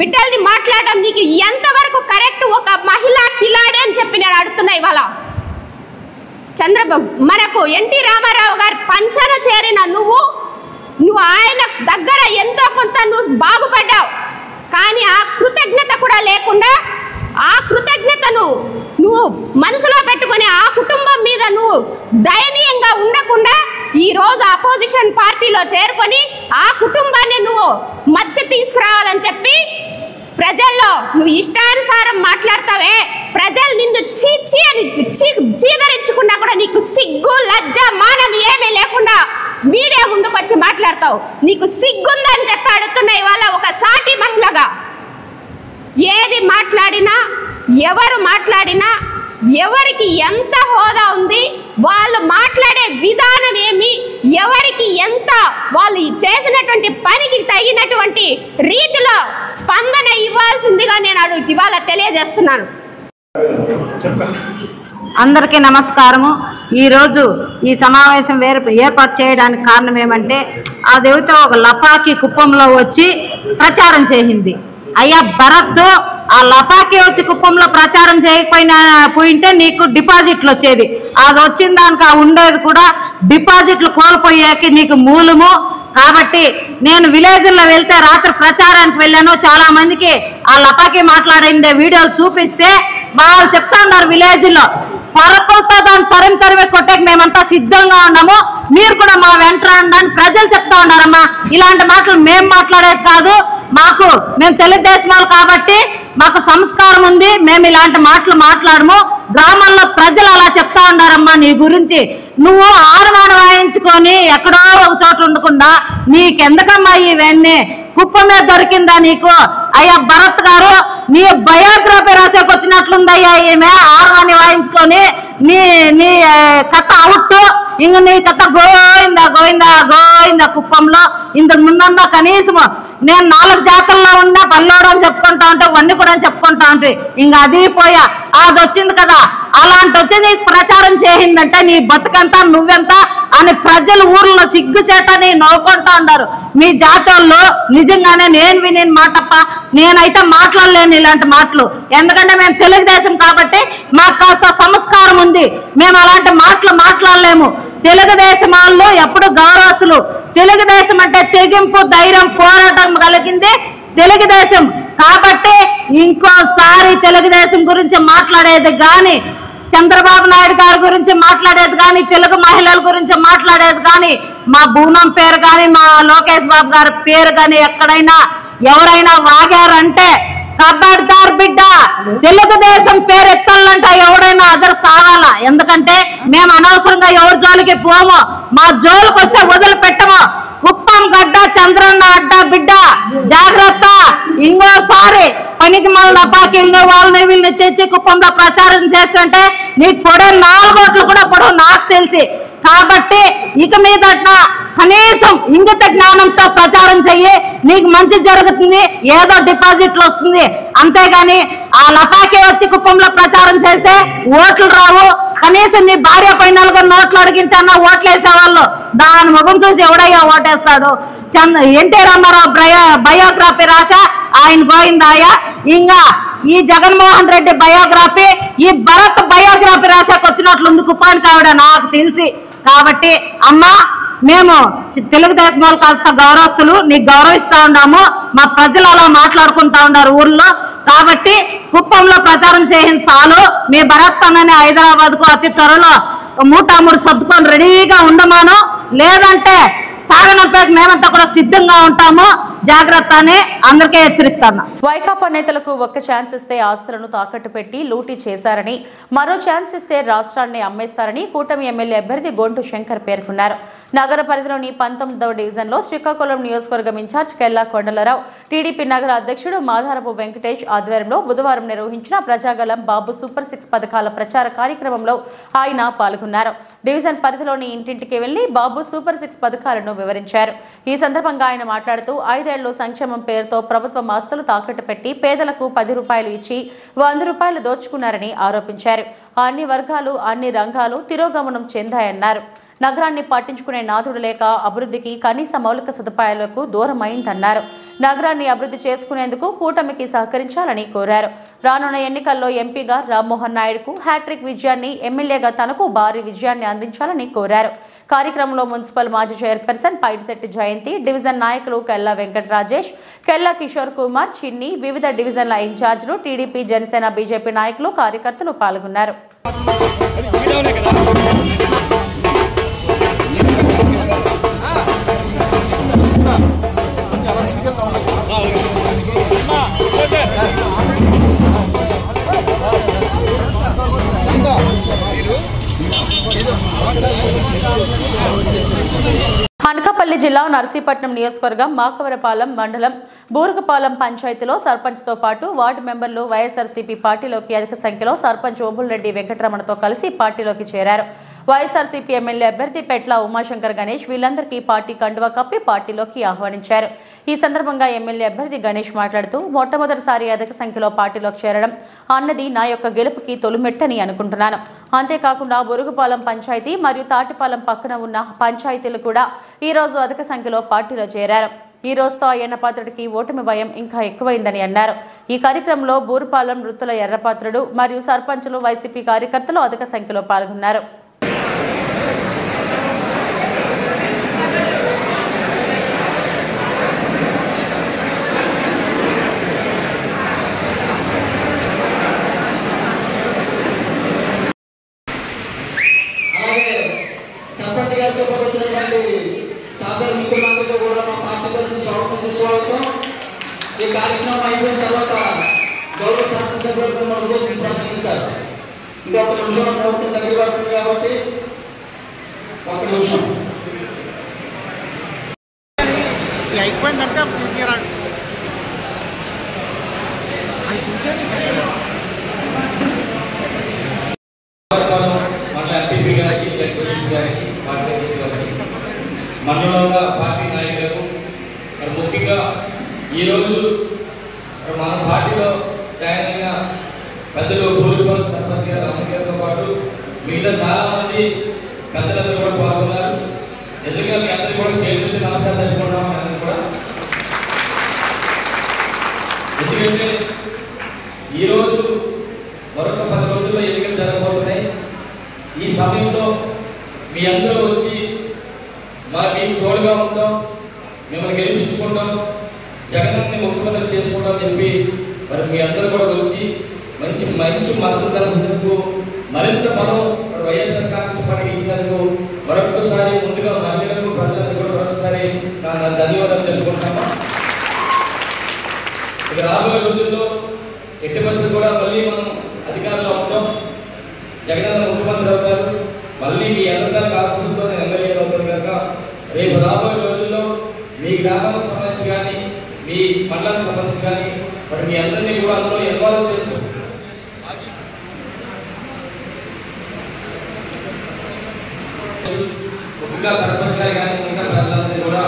బిడ్డల్ని మాట్లాడడం నీకు ఎంతవరకు కరెక్ట్? ఒక మహిళా కిలాడి అని చెప్పి నేను అడుగుతున్నా. ఇవాళ చంద్రబాబు మనకు ఎన్టీ రామారావు గారి పంచన చేరిన నువ్వు ఆయన దగ్గర ఎంతో కొంత నువ్వు బాగుపడ్డావు. కానీ ఆ కృతజ్ఞత కూడా లేకుండా, ఆ కృతజ్ఞతను నువ్వు మనసులో పెట్టుకుని ఆ కుటుంబం మీద నువ్వు దయనీయంగా ఉండకుండా ఈరోజు అపోజిషన్ పార్టీలో చేరుకొని ఆ కుటుంబాన్ని నువ్వు మచ్చ తీసుకురావాలని చెప్పి ప్రజల్లో నువ్వు ఇష్టానుసారం మాట్లాడతావే. ప్రజలు నిన్ను చీచి అని చీదరించుకున్నా కూడా నీకు సిగ్గు లజ్జ మానం ఏమీ లేకుండా మీడియా ముందుకు వచ్చి మాట్లాడతావు. నీకు సిగ్గుందని చెప్పి అడుగుతున్నా ఇవాళ ఒక సాటి మహిళగా. ఏది మాట్లాడినా, ఎవరు మాట్లాడినా, ఎవరికి ఎంత హోదా ఉంది, వాళ్ళు మాట్లాడే విధానం ఏమి, ఎవరికి ఎంత వాళ్ళు చేసినటువంటి పనికి తగినటువంటి రీతిలో స్పందన ఇవ్వాల్సిందిగా నేను ఇవాళ తెలియజేస్తున్నాను. అందరికీ నమస్కారము. ఈరోజు ఈ సమావేశం ఏర్పాటు చేయడానికి కారణం ఏమంటే, ఆ దేవత ఒక లపాకి కుప్పంలో వచ్చి ప్రచారం చేసింది. అయ్యా భరత్, ఆ లపాకి వచ్చి కుప్పంలో ప్రచారం పోయింటే నీకు డిపాజిట్లు వచ్చేది. అది వచ్చిన దానికి ఉండేది కూడా డిపాజిట్లు కోల్పోయాకి నీకు మూలము. కాబట్టి నేను విలేజ్లో వెళ్తే రాత్రి ప్రచారానికి వెళ్ళాను. చాలా మందికి ఆ లపాకి మాట్లాడిందే వీడియోలు చూపిస్తే వాళ్ళు చెప్తా ఉన్నారు, విలేజ్లో పరకలతో దాన్ని తరిమి కొట్టేకి మేమంతా సిద్ధంగా ఉన్నాము, మీరు కూడా మా వెంట రండి అని ప్రజలు చెప్తా ఉన్నారమ్మా. ఇలాంటి మాటలు మేము మాట్లాడేది కాదు. మేము తెలుగుదేశం వాళ్ళు కాబట్టి మాకు సంస్కారం ఉంది. మేము ఇలాంటి మాటలు మాట్లాడము. గ్రామాల్లో ప్రజలు అలా చెప్తా ఉన్నారమ్మా నీ గురించి. నువ్వు ఆడవాడ వాయించుకొని ఎక్కడో ఒక చోట ఉండకుండా నీకెందుకమ్మా ఇవన్నీ? కుప్ప మీద దొరికిందా నీకు? అయ్యా భరత్ గారు, నీ బయోగ్రఫీ రాసేకి వచ్చినట్లుందయ్యా ఈమె. ఆడవాణి వాయించుకొని నీ కథ అవుట్, ఇంక నీ కథ గోయిందా గోయిందా గోయిందా. కుప్పంలో ఇంతకు ముందన్నా కనీసం నేను 4 జాతరలో ఉన్నా పల్లోడు అని చెప్పుకుంటా ఉంటే, ఇవన్నీ కూడా చెప్పుకుంటా ఉంటే, ఇంక అది పోయా. అది వచ్చింది కదా, అలాంటి వచ్చి నీకు ప్రచారం చేసిందంటే నీ బతుకంతా నువ్వెంత అని ప్రజలు ఊర్లో సిగ్గుచేటని నవ్వుకుంటా ఉన్నారు. మీ జాతరలో నిజంగానే నేను విని మాటప్ప, నేనైతే మాట్లాడలేను ఇలాంటి మాటలు. ఎందుకంటే మేము తెలుగుదేశం కాబట్టి మాకు కాస్త సంస్కారం ఉంది. మేము అలాంటి మాటలు మాట్లాడలేము. తెలుగుదేశం వాళ్ళు ఎప్పుడు గౌరవస్తులు. తెలుగుదేశం అంటే తెగింపు, ధైర్యం, పోరాటం కలిగింది తెలుగుదేశం. కాబట్టి ఇంకోసారి తెలుగుదేశం గురించి మాట్లాడేది కానీ, చంద్రబాబు నాయుడు గారి గురించి మాట్లాడేది కానీ, తెలుగు మహిళల గురించి మాట్లాడేది కానీ, మా బూనం పేరు కానీ, మా లోకేష్ బాబు గారి పేరు కానీ ఎక్కడైనా ఎవరైనా వాగారంటే కబడ్దార్ బిడ్డ, తెలుగుదేశం పేరు ఎత్తాలంట ఎవడైనా అదర్ సాగాల. ఎందుకంటే మేము అనవసరంగా ఎవరి జోలికి పోము. మా జోలికి వస్తే వదిలిపెట్టము. కుప్పం గడ్డ చంద్రన్న అడ్డ బిడ్డ, జాగ్రత్త. ఇంకోసారి పనికి మళ్ళీ నపాకిల్ని వాళ్ళని వీళ్ళని తెచ్చి కుప్పంలో ప్రచారం చేస్తుంటే నీకు పొడే 4 ఓట్లు కూడా పొడవు నాకు తెలిసి. కాబట్టి ఇక మీద కనీసం ఇంగిత జ్ఞానంతో ప్రచారం చెయ్యి, నీకు మంచి జరుగుతుంది, ఏదో డిపాజిట్లు వస్తుంది. అంతేగాని ఆ లపాకి వచ్చి కుప్పంలో ప్రచారం చేస్తే ఓట్లు రావు. కనీసం నీ భార్య పై 4 నోట్లు అడిగింటే అన్న ఓట్లు వేసేవాళ్ళు. దాని ముఖం చూసి ఎవడయ్యా ఓటేస్తాడు? ఎన్టీ రామారావు బయోగ్రఫీ రాసా, ఆయన పోయిందాయా. ఇంకా ఈ జగన్మోహన్ రెడ్డి బయోగ్రఫీ, ఈ భరత్ బయోగ్రఫీ రాసాకు వచ్చినట్లుంది కుప్పానికి ఆవిడ నాకు తెలిసి. కాబట్టి అమ్మా, మేము తెలుగుదేశం వాళ్ళు కాస్త గౌరవస్తులు, నీకు గౌరవిస్తా ఉన్నాము. మా ప్రజలు అలా మాట్లాడుకుంటా ఉన్నారు ఊర్లో. కాబట్టి కుప్పంలో ప్రచారం చేయింది చాలు. మీ భరత్ అన్నని హైదరాబాద్ కు అతి త్వరలో మూటామూడు సర్దుకొని రెడీగా ఉండమాను, లేదంటే సాగనంపేకి మేమంతా కూడా సిద్ధంగా ఉంటాము. జాగ్రత్త అని అందరికీ హెచ్చరిస్తాను. వైకాపా నేతలకు ఒక్క ఛాన్స్ ఇస్తే ఆస్తులను తాకట్టు పెట్టి లూటీ చేశారని, మరో ఛాన్స్ ఇస్తే రాష్ట్రాన్ని అమ్మేస్తారని కూటమి ఎమ్మెల్యే అభ్యర్థి గొంటు శంకర్ పేర్కొన్నారు. నగర పరిధిలోని 19వ డివిజన్లో శ్రీకాకుళం నియోజకవర్గం ఇన్ఛార్జ్ కెల్లా కొండలరావు, టీడీపీ నగర అధ్యక్షుడు మాధారపు వెంకటేష్ ఆధ్వర్యంలో బుధవారం నిర్వహించిన ప్రజాగళం బాబు సూపర్ 6 పథకాల ప్రచార కార్యక్రమంలో ఆయన పాల్గొన్నారు. డివిజన్ పరిధిలోని ఇంటింటికి వెళ్లి బాబు సూపర్ 6 పథకాలను వివరించారు. ఈ సందర్భంగా ఆయన మాట్లాడుతూ 5 ఏళ్లు సంక్షేమం పేరుతో ప్రభుత్వం ఆస్తులు తాకట్టు పెట్టి పేదలకు 10 రూపాయలు ఇచ్చి 100 రూపాయలు దోచుకున్నారని ఆరోపించారు. అన్ని వర్గాలు అన్ని రంగాలు తిరోగమనం చెందాయన్నారు. నగరాన్ని పట్టించుకునే నాథుడు లేక అభివృద్ధికి కనీస మౌలిక సదుపాయాలకు దూరమైందన్నారు. నగరాన్ని అభివృద్ధి చేసుకునేందుకు కూటమికి సహకరించాలని కోరారు. రానున్న ఎన్నికల్లో ఎంపీగా రామ్మోహన్ నాయుడుకు హ్యాట్రిక్ విజయాన్ని, ఎమ్మెల్యేగా తనకు భారీ విజయాన్ని అందించాలని కోరారు. కార్యక్రమంలో మున్సిపల్ మాజీ చైర్పర్సన్ పైడిశెట్టి జయంతి, డివిజన్ నాయకులు కెల్లా వెంకట రాజేష్, కెల్లా కిషోర్ కుమార్, చిన్ని, వివిధ డివిజన్ల ఇన్ఛార్జీలు, టీడీపీ, జనసేన, బీజేపీ నాయకులు, కార్యకర్తలు పాల్గొన్నారు. అనకాపల్లి జిల్లా నర్సీపట్నం నియోజకవర్గం మాకవరపాలెం మండలం బూరుగుపాలెం పంచాయతీలో సర్పంచ్తో పాటు వార్డు మెంబర్లు వైఎస్ఆర్సీపీ పార్టీలోకి అధిక సంఖ్యలో సర్పంచ్ ఓబుల్రెడ్డి వెంకటరమణతో కలిసి పార్టీలోకి చేరారు. వైఎస్ఆర్సీపీ ఎమ్మెల్యే అభ్యర్థి పెట్ల ఉమాశంకర్ గణేష్ వీళ్ళందరికీ పార్టీ కండువా కప్పి పార్టీలోకి ఆహ్వానించారు. ఈ సందర్భంగా ఎమ్మెల్యే అభ్యర్థి గణేష్ మాట్లాడుతూ, మొట్టమొదటిసారి అధిక సంఖ్యలో పార్టీలోకి చేరడం అన్నది నా యొక్క గెలుపుకి తొలిమెట్టని అనుకుంటున్నాను. అంతేకాకుండా బురుగుపాలెం పంచాయతీ మరియు తాటిపాలెం పక్కన ఉన్న పంచాయతీలు కూడా ఈ రోజు అధిక సంఖ్యలో పార్టీలో చేరారు. ఈ రోజుతో అయ్యన్న పాత్రుడికి ఓటమి భయం ఇంకా ఎక్కువైందని అన్నారు. ఈ కార్యక్రమంలో బూరుపాలెం వృత్తుల ఎర్రపాత్రుడు మరియు సర్పంచులు, వైసీపీ కార్యకర్తలు అధిక సంఖ్యలో పాల్గొన్నారు. సర్పంచ్ గారితో పాటు వచ్చినటువంటి శాసన మిత్రులందరికీ కూడా మా పార్టీ తరఫున స్వాగతం. ఈ కార్యక్రమం అయిపోయిన తర్వాత గౌరవ శాసనసభ్యులు మన ఉద్దేశం ప్రసంగిస్తారు. ఇంకొక నిమిషం ప్రభుత్వం దగ్గర పడుతుంది కాబట్టి ఒక నిమిషం అయిపోయిందంటే మండలంగా పార్టీ నాయకులకు ముఖ్యంగా ఈరోజు మన పార్టీలో జాయిన్ అయిన పెద్దలు బూరుగుపాలెం సర్పంచ్ గారు అమ్మగారితో పాటు మిగతా చాలా మంది పెద్దలందరూ కూడా పాల్గొన్నారు. నిజంగా మీ అందరికీ కూడా చేతులకి నమస్కారం తెలుపుకుంటామని అందరూ కూడా. ఎందుకంటే ఈరోజు మరొక 10 రోజుల్లో ఎన్నికలు జరగబోతున్నాయి. ఈ సమయంలో మీ అందరూ వచ్చి మీకు తోడుగా ఉంటాం, మిమ్మల్ని గెలిపించుకుంటాం, జగన్ని ముఖ్యమంత్రి చేసుకుంటాం అని చెప్పి మరి మీ అందరూ కూడా వచ్చి మంచి మంచి మద్దతు ధరకు మరింత బలం వైఎస్ఆర్ కాంగ్రెస్ పార్టీకి ఇచ్చినందుకు మరొకసారి ముందుగా మహిళలకు ప్రజలకు కూడా మరొకసారి ధన్యవాదాలు తెలుపుకుంటున్నాము. ఇక రాబోయే రోజుల్లో ఎట్టి పరిస్థితులు కూడా మళ్ళీ మనం అధికారంలో ఉంటాం, జగన్ ముఖ్యమంత్రి అవుతారు, మళ్ళీ మీ అందరికీ ఆశిస్తుందో ఎమ్మెల్యేలు అవుతారు కనుక రేపు రాబోయే రోజుల్లో మీ గ్రామానికి సంబంధించి కానీ మీ మండలానికి సంబంధించి కానీ మరి మీ అందరినీ కూడా అందులో ఇన్వాల్వ్ చేస్తూ ముఖ్యంగా సర్పంచ్ గారు కానీ ఇంకా ప్రజలందరినీ కూడా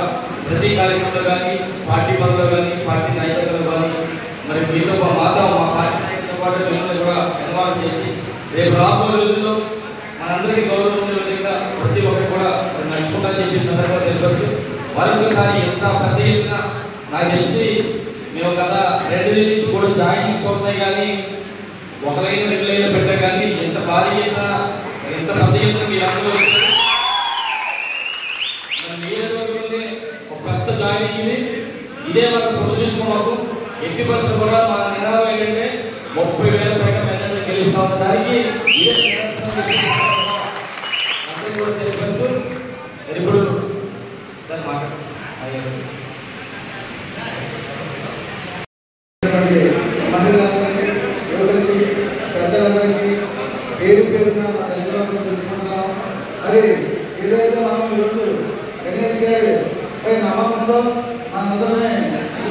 ప్రతి కార్యక్రమంలో కానీ పార్టీ పనుల్లో కానీ పార్టీ నాయకులతో కానీ మరి మీతో మాతో మా పార్టీ నాయకులతో పాటు మిమ్మల్ని కూడా ఇన్వాల్వ్ చేసి రేపు రాబోయే రోజుల్లో మనందరికీ గౌరవం ఉండే విధంగా ప్రతి ఒక్కరు కూడా నడుచుకుంటారని చెప్పి సందర్భంగా తెలియవచ్చు. మరొకసారి ఎంత పెద్ద ఎత్తున నాకు తెలిసి మేము గత 2 నెలల నుంచి కూడా జాయినింగ్స్ అవుతాయి కానీ 1 లైన్ 2 లైన్లు పెట్టా కానీ ఎంత భారీ ఎత్తున ఎంత పెద్ద ఎత్తున మీరందరూ ఇదే మన సొంత చూసుకోవడం ఎట్టి పరిస్థితులు కూడా మా నినాదం ఏంటంటే 30,000 పైన మెజారిటీ గెలుస్తాం. దానికి ఇప్పుడు మహిళలందరికీ, యువకులకి, పెద్దలందరికీ పేరు పేరున ధన్యవాదాలు తెలుసుకుంటున్నాం. మరి ఏదైతే మనం ఈరోజు గణేష్ గారి పై నమ్మకంతో మనందరమే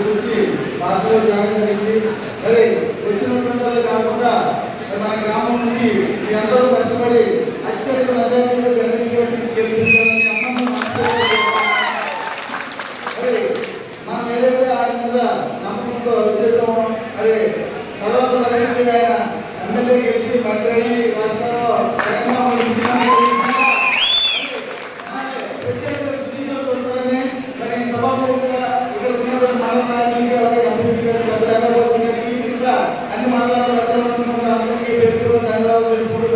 వచ్చి పార్టీలో జాయిన్ జరిగింది. మరి వచ్చినటువంటి వాళ్ళు కాకుండా మన గ్రామం నుంచి మీ అందరూ కష్టపడి అత్యధిక మెజారిటీలో గణేష్ గారిని గెలిపించాలని మరి మనం ఏదైతే ఆయన మీద నమ్మకంతో వచ్చేసామో మరి తర్వాత పరిస్థితి ఆయన ఎమ్మెల్యే గెలిచి మంత్రి అయ్యి రాష్ట్రంలో మరి సభాపతిగా ఇక్కడ ఉన్నటువంటి మండల నాయకులకి అలాగే అన్ని మండలాలు అందరికీ ధన్యవాదాలు తెలుపుకుంటూ.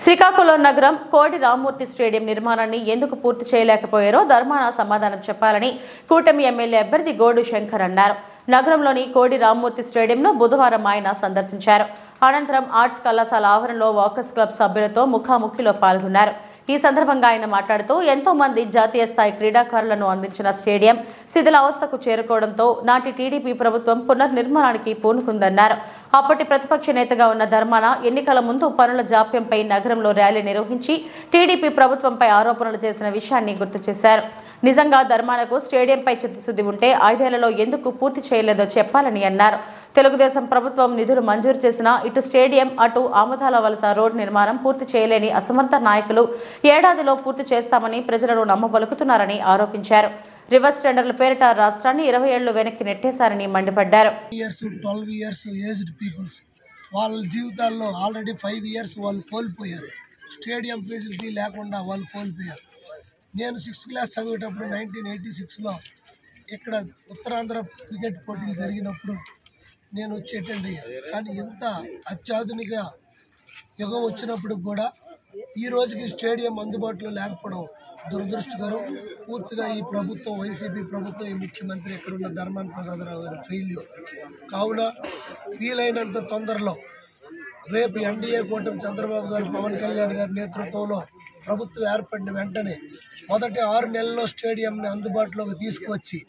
శ్రీకాకుళం నగరం కోడి రామ్మూర్తి స్టేడియం నిర్మాణాన్ని ఎందుకు పూర్తి చేయలేకపోయారో ధర్మాన సమాధానం చెప్పాలని కూటమి ఎమ్మెల్యే అభ్యర్థి గోడు శంకర్ అన్నారు. నగరంలోని కోడి రామ్మూర్తి స్టేడియంను బుధవారం ఆయన సందర్శించారు. అనంతరం ఆర్ట్స్ కళాశాల ఆవరణలో వాకర్స్ క్లబ్ సభ్యులతో ముఖాముఖిలో పాల్గొన్నారు. ఈ సందర్భంగా ఆయన మాట్లాడుతూ ఎంతో మంది జాతీయ స్థాయి క్రీడాకారులను అందించిన స్టేడియం శిథిలావస్థకు చేరుకోవడంతో నాటి టీడీపీ ప్రభుత్వం పునర్నిర్మాణానికి పూనుకుందన్నారు. అప్పటి ప్రతిపక్ష నేతగా ఉన్న ధర్మాన ఎన్నికల ముందు పనుల జాప్యంపై నగరంలో ర్యాలీ నిర్వహించి టీడీపీ ప్రభుత్వంపై ఆరోపణలు చేసిన విషయాన్ని గుర్తు చేశారు. నిజంగా ధర్మానకు స్టేడియంపై చిత్తశుద్ధి ఉంటే 5 ఏళ్లలో ఎందుకు పూర్తి చేయలేదో చెప్పాలని అన్నారు. తెలుగుదేశం ప్రభుత్వం నిధులు మంజూరు చేసినా ఇటు స్టేడియం అటు ఆముదాల వలస రోడ్ నిర్మాణం పూర్తి చేయలేని అసమర్థ నాయకులు ఏడాదిలో పూర్తి చేస్తామని ప్రజలను నమ్మబలుకుతున్నారని ఆరోపించారు. రివర్స్ టెండర్ల పేరిట రాష్ట్రాన్ని 20 ఏళ్లు వెనక్కి నెట్టేశారని మండిపడ్డారు. 12 ఇయర్స్ ఏజ్డ్ పీపుల్స్ వాళ్ళ జీవితాల్లో ఆల్రెడీ 5 ఇయర్స్ వాళ్ళు కోల్పోయారు. స్టేడియం ఫెసిలిటీ లేకుండా వాళ్ళు కోల్పోయారు. నేను 6th క్లాస్ చదివేటప్పుడు 1986లో ఇక్కడ ఉత్తరాంధ్ర క్రికెట్ పోటీలు జరిగినప్పుడు నేను వచ్చి అటెండ్ అయ్యాను. కానీ ఎంత అత్యాధునిక యుగం వచ్చినప్పుడు కూడా ఈ రోజుకి స్టేడియం అందుబాటులో లేకపోవడం దురదృష్టకరం. పూర్తిగా ఈ ప్రభుత్వం, వైసీపీ ప్రభుత్వం, ఈ ముఖ్యమంత్రి ఎక్కడున్న ధర్మాన ప్రసాదరావు గారి ఫెయిల్యూర్. కావున వీలైనంత తొందరలో రేపు ఎన్డీఏ కూటమి చంద్రబాబు గారు, పవన్ కళ్యాణ్ గారి నేతృత్వంలో ప్రభుత్వం ఏర్పడిన వెంటనే మొదటి 6 నెలల్లో స్టేడియంని అందుబాటులోకి తీసుకువచ్చి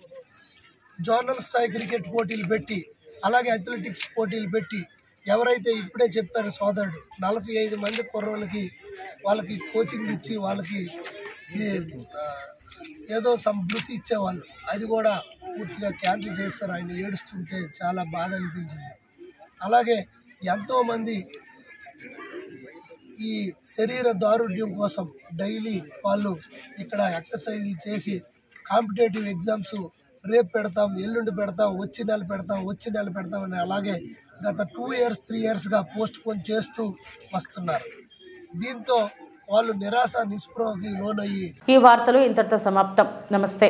జోనల్ స్థాయి క్రికెట్ పోటీలు పెట్టి అలాగే అథ్లెటిక్స్ పోటీలు పెట్టి ఎవరైతే ఇప్పుడే చెప్పారు సోదరుడు 45 మంది కుర్రోళ్ళకి వాళ్ళకి కోచింగ్ ఇచ్చి వాళ్ళకి ఏదో సంతృప్తి ఇచ్చేవాళ్ళు, అది కూడా పూర్తిగా క్యాన్సిల్ చేస్తారు. ఆయన ఏడుస్తుంటే చాలా బాధ అనిపించింది. అలాగే ఎంతోమంది ఈ శరీర దారుఢ్యం కోసం డైలీ వాళ్ళు ఇక్కడ ఎక్సర్సైజులు చేసి కాంపిటేటివ్ ఎగ్జామ్స్ రేపు పెడతాం, ఎల్లుండి పెడతాం, వచ్చే నెల పెడతాం అని అలాగే గత 2 ఇయర్స్ 3 ఇయర్స్గా పోస్ట్ పోన్ చేస్తూ వస్తున్నారు. దీంతో వాళ్ళు నిరాశ నిస్పృహకి లోనయ్యి. ఈ వార్తలు ఇంతటితో సమాప్తం. నమస్తే.